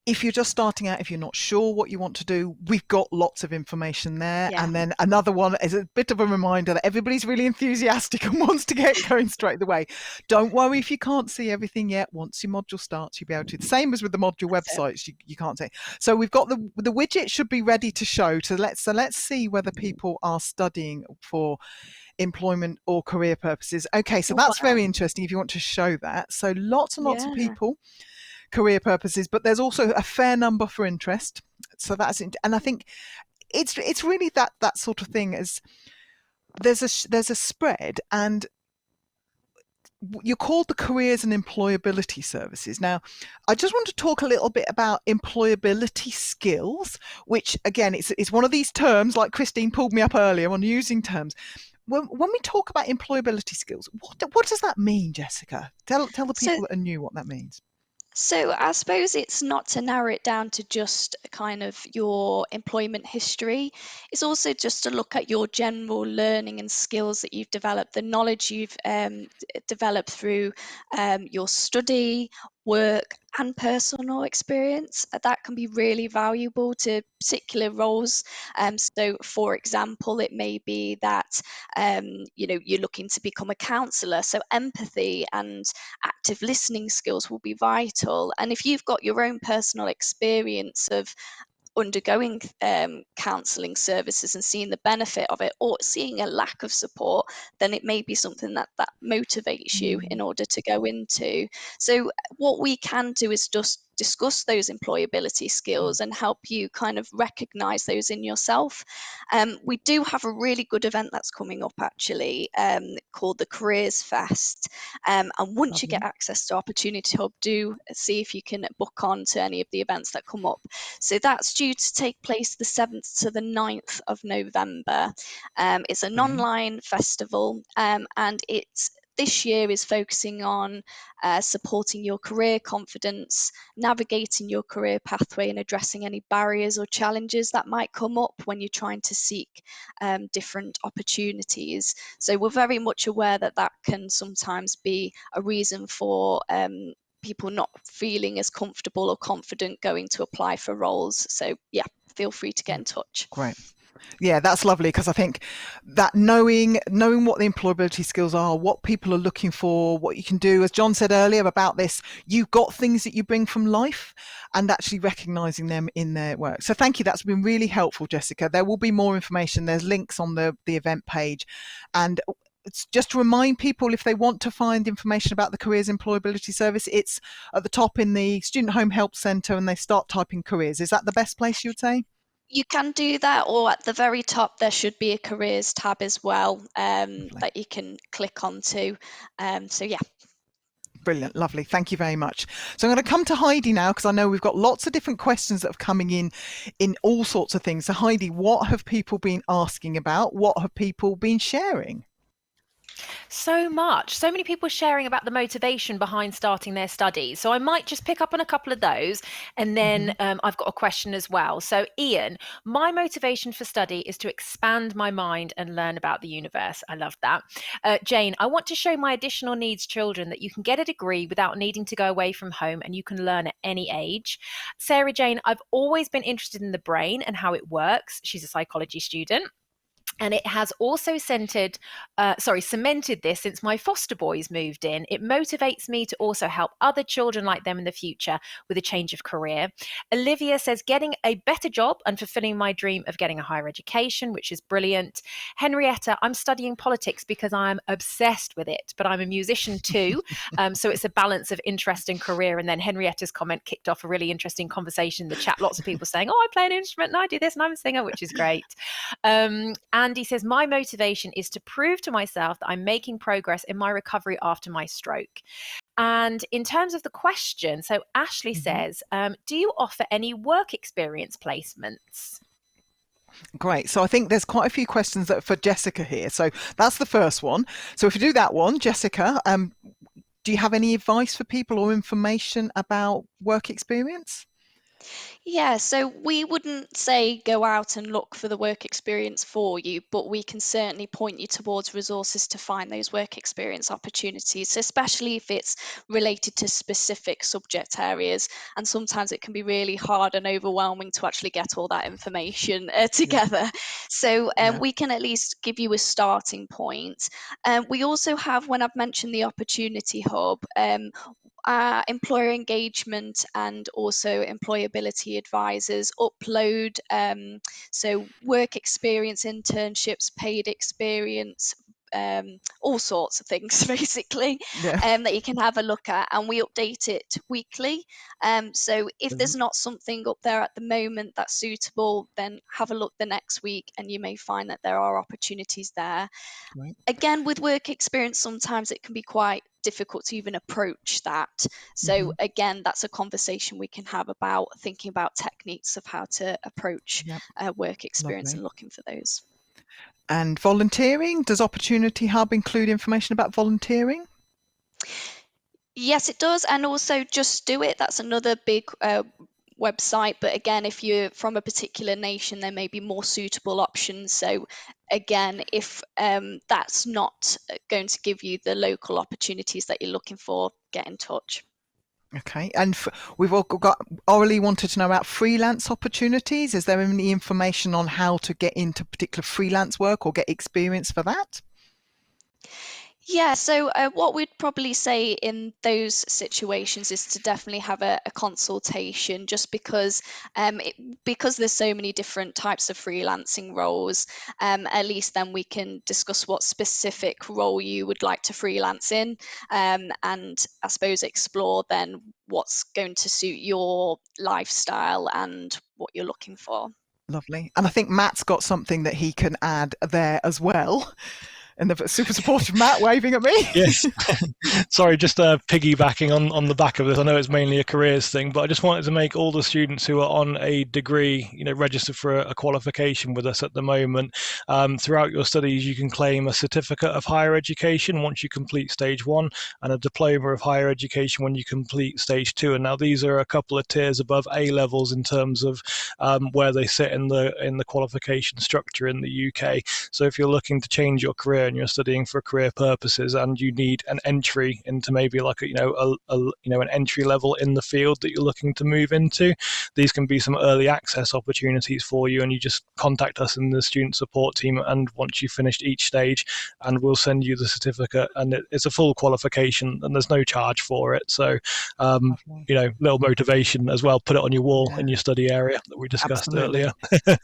if you're just starting out, if you're not sure what you want to do, we've got lots of information there. Yeah. And then another one is a bit of a reminder that everybody's really enthusiastic and wants to get going straight away. Don't worry if you can't see everything yet. Once your module starts, you'll be able to. The same as with the module websites, you can't see. So we've got the widget should be ready to show. So let's see whether people are studying for employment or career purposes. Okay, so that's very interesting if you want to show that. So lots and lots of people, career purposes, but there's also a fair number for interest. So that's it. And I think it's really that sort of thing. As there's a spread, and you're called the careers and employability services. Now, I just want to talk a little bit about employability skills, which again, it's one of these terms, like Christine pulled me up earlier on using terms. When we talk about employability skills, what does that mean, Jessica? Tell the people that are new what that means. So I suppose it's not to narrow it down to just kind of your employment history. It's also just to look at your general learning and skills that you've developed, the knowledge you've developed through your study, work, and personal experience. That can be really valuable to particular roles. So, for example, it may be that you're looking to become a counsellor. So empathy and active listening skills will be vital. And if you've got your own personal experience of undergoing counselling services and seeing the benefit of it, or seeing a lack of support, then it may be something that motivates you in order to go into. So what we can do is just discuss those employability skills and help you kind of recognize those in yourself. We do have a really good event that's coming up actually, called the Careers Fest, and once you get access to Opportunity Hub, do see if you can book on to any of the events that come up. So that's due to take place the 7th to the 9th of November. It's an online festival, and it's this year is focusing on supporting your career confidence, navigating your career pathway, and addressing any barriers or challenges that might come up when you're trying to seek different opportunities. So we're very much aware that that can sometimes be a reason for people not feeling as comfortable or confident going to apply for roles. So yeah, feel free to get in touch. Great. Yeah, that's lovely, because I think that knowing what the employability skills are, what people are looking for, what you can do, as John said earlier about this, you've got things that you bring from life and actually recognizing them in their work. So thank you. That's been really helpful, Jessica. There will be more information. There's links on the event page. And it's just to remind people, if they want to find information about the Careers Employability Service, it's at the top in the Student Home Help Centre, and they start typing careers. Is that the best place, you would say? You can do that, or at the very top there should be a careers tab as well, that you can click onto. So yeah. Brilliant, lovely. Thank you very much. So I'm going to come to Heidi now, because I know we've got lots of different questions that are coming in all sorts of things. So Heidi, what have people been asking about? What have people been sharing? So much. So many people sharing about the motivation behind starting their studies. So I might just pick up on a couple of those. And then I've got a question as well. So Ian, my motivation for study is to expand my mind and learn about the universe. I love that. Jane, I want to show my additional needs children that you can get a degree without needing to go away from home, and you can learn at any age. Sarah Jane, I've always been interested in the brain and how it works. She's a psychology student. And it has also cemented this since my foster boys moved in. It motivates me to also help other children like them in the future with a change of career. Olivia says, getting a better job and fulfilling my dream of getting a higher education, which is brilliant. Henrietta, I'm studying politics because I'm obsessed with it, but I'm a musician too. So it's a balance of interest and career. And then Henrietta's comment kicked off a really interesting conversation in the chat. Lots of people saying, oh, I play an instrument and I do this and I'm a singer, which is great. Andy says, my motivation is to prove to myself that I'm making progress in my recovery after my stroke. And in terms of the question, so Ashley says, do you offer any work experience placements? Great. So I think there's quite a few questions that are for Jessica here. So that's the first one. So if you do that one, Jessica, do you have any advice for people or information about work experience? Yeah, so we wouldn't say go out and look for the work experience for you, but we can certainly point you towards resources to find those work experience opportunities, especially if it's related to specific subject areas. And sometimes it can be really hard and overwhelming to actually get all that information Yeah, together. So yeah, we can at least give you a starting point. We also have, when I've mentioned the Opportunity Hub, employer engagement and also employability advisors upload so work experience, internships, paid experience, all sorts of things basically, yeah. that you can have a look at, and we update it weekly. So if there's Brilliant. not something up there at the moment that's suitable, then have a look the next week and you may find that there are opportunities there. Great. Again, with work experience, sometimes it can be quite difficult to even approach that. So Hmm. again, that's a conversation we can have about thinking about techniques of how to approach Yep. work experience Lovely. and looking for those. And volunteering, does Opportunity Hub include information about volunteering? Yes, it does. And also Just Do It. That's another big website. But again, if you're from a particular nation, there may be more suitable options. So again, if that's not going to give you the local opportunities that you're looking for, get in touch. Okay, and we've all got Orally wanted to know about freelance opportunities. Is there any information on how to get into particular freelance work or get experience for that? Yeah, so what we'd probably say in those situations is to definitely have a consultation, just because there's so many different types of freelancing roles. At least then we can discuss what specific role you would like to freelance in, and I suppose explore then what's going to suit your lifestyle and what you're looking for. Lovely. And I think Matt's got something that he can add there as well. And the super supportive Matt waving at me. Yes. Sorry, just piggybacking on the back of this. I know it's mainly a careers thing, but I just wanted to make all the students who are on a degree, registered for a qualification with us at the moment. Throughout your studies, you can claim a certificate of higher education once you complete stage 1, and a diploma of higher education when you complete stage 2. And now these are a couple of tiers above A levels in terms of where they sit in the qualification structure in the UK. So if you're looking to change your career and you're studying for career purposes and you need an entry into maybe like an entry level in the field that you're looking to move into, these can be some early access opportunities for you, and you just contact us in the student support team, and once you've finished each stage, and we'll send you the certificate, and it's a full qualification and there's no charge for it. So Lovely. little motivation as well, put it on your wall Yeah, in your study area that we discussed absolutely. earlier.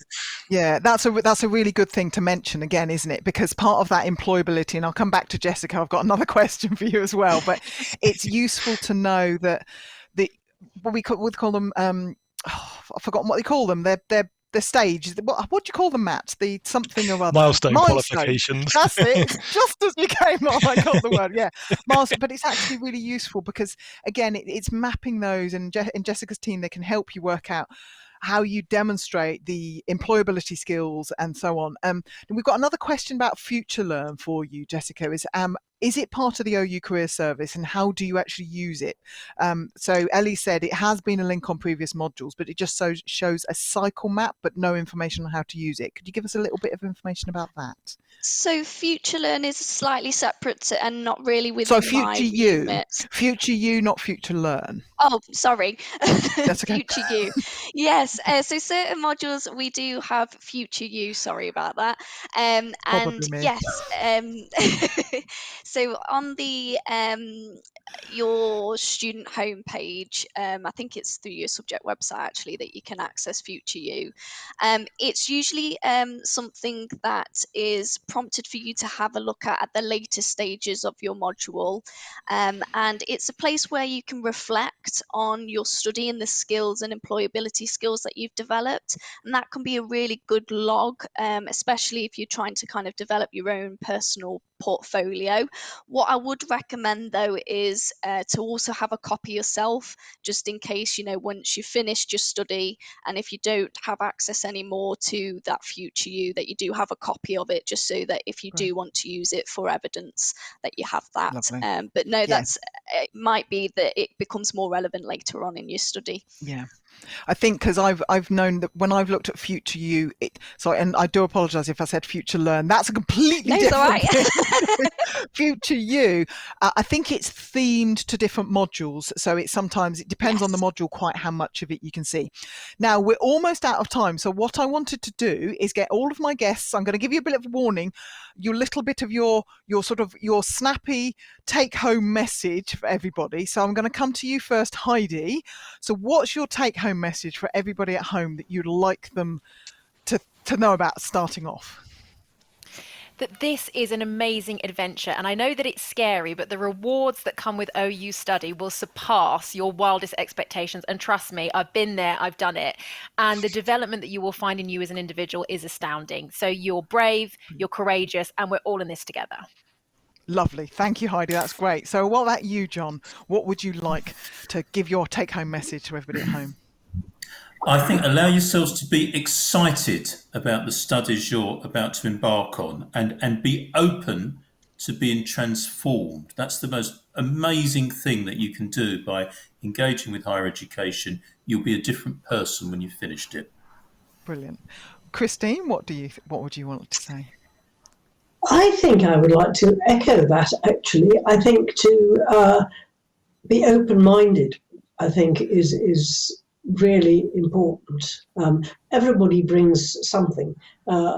Yeah, that's a really good thing to mention again, isn't it? Because part of that employability, and I'll come back to Jessica, I've got another question for you as well, but it's useful to know that the what we'd call them, I've forgotten what they call them. They're stage. What do you call them, Matt? The something or other Milestone milestones. qualifications. That's it. Just as you came on, I got the word. Yeah, milestone. But it's actually really useful because again, it's mapping those, and in Jessica's team, they can help you work out how you demonstrate the employability skills and so on. And we've got another question about Future Learn for you, Jessica. Is it part of the OU Career Service, and how do you actually use it? So Ellie said it has been a link on previous modules, but it just shows a cycle map, but no information on how to use it. Could you give us a little bit of information about that? So Future Learn is slightly separate and not really So within my Future remit. You, not Future Learn. Oh, sorry. That's okay. Future You. Yes. So certain modules we do have Future You. Sorry about that. And Probably me. yes. So on the your student homepage, I think it's through your subject website actually that you can access Future You. It's usually something that is prompted for you to have a look at the later stages of your module. And it's a place where you can reflect on your study and the skills and employability skills that you've developed. And that can be a really good log, especially if you're trying to kind of develop your own personal portfolio. What I would recommend though is to also have a copy yourself, just in case, once you've finished your study, and if you don't have access anymore to that future you, that you do have a copy of it, just so that if you Great. do want to use it for evidence, that you have that. Lovely. But no, Yeah. it might be that it becomes more relevant later on in your study. Yeah. I think because I've known that when I've looked at Future You, and I do apologise if I said Future Learn. That's a completely No, it's all different right. thing. Future You, I think it's themed to different modules, so it depends on the Yes. module quite how much of it you can see. Now we're almost out of time, so what I wanted to do is get all of my guests. I'm going to give you a bit of a warning. Your little bit of your sort of your snappy take-home message for everybody. So I'm going to come to you first, Heidi. So what's your take-home message for everybody at home that you'd like them to know about starting off? That this is an amazing adventure. And I know that it's scary, but the rewards that come with OU study will surpass your wildest expectations. And trust me, I've been there, I've done it. And the development that you will find in you as an individual is astounding. So you're brave, you're courageous, and we're all in this together. Lovely. Thank you, Heidi. That's great. So what about you, John? What would you like to give your take-home message to everybody at home? I think allow yourselves to be excited about the studies you're about to embark on, and be open to being transformed. That's the most amazing thing that you can do by engaging with higher education. You'll be a different person when you've finished it. Brilliant. Christine, what would you want to say? I think I would like to echo that, actually. I think to be open-minded, I think, is really important. Everybody brings something,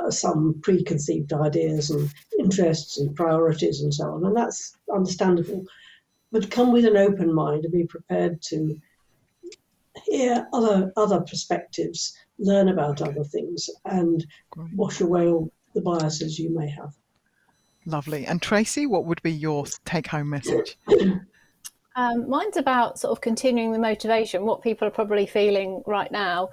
some preconceived ideas and interests and priorities and so on, and that's understandable. But come with an open mind and be prepared to hear other perspectives, learn about other things, and Great. wash away all the biases you may have. Lovely. And Tracy, what would be your take-home message? Mine's about sort of continuing the motivation, what people are probably feeling right now.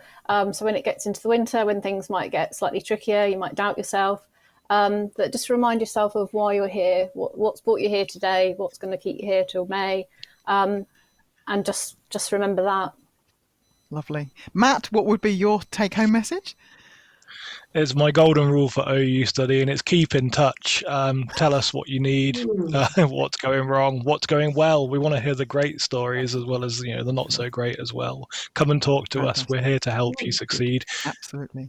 So when it gets into the winter, when things might get slightly trickier, you might doubt yourself, but just remind yourself of why you're here, what's brought you here today, what's going to keep you here till May, and just remember that. Lovely. Matt, what would be your take-home message? It's my golden rule for OU study, and it's keep in touch. Tell us what you need, what's going wrong, what's going well. We want to hear the great stories as well as the not so great as well. Come and talk to us. We're here to help you succeed. Absolutely.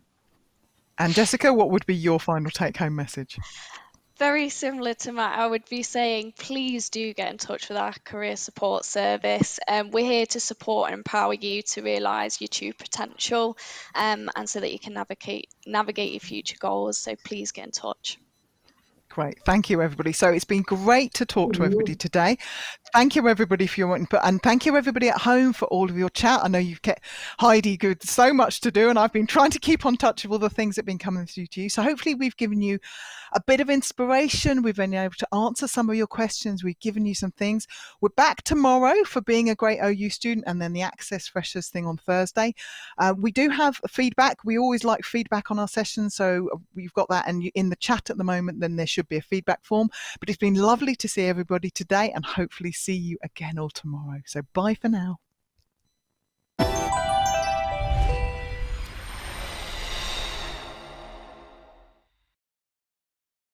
And Jessica, what would be your final take-home message? Very similar to Matt, I would be saying, please do get in touch with our career support service. We're here to support and empower you to realise your true potential, and so that you can navigate your future goals. So please get in touch. Great. Thank you, everybody. So it's been great to talk to everybody today. Thank you, everybody, for your input. And thank you, everybody at home, for all of your chat. I know you've kept Heidi good, so much to do, and I've been trying to keep on touch with all the things that have been coming through to you. So hopefully we've given you a bit of inspiration. We've been able to answer some of your questions. We've given you some things. We're back tomorrow for being a great OU student, and then the Access Freshers thing on Thursday. We do have feedback. We always like feedback on our sessions. So we've got that in the chat at the moment, then there should be a feedback form. But it's been lovely to see everybody today, and hopefully see you again all tomorrow. So bye for now.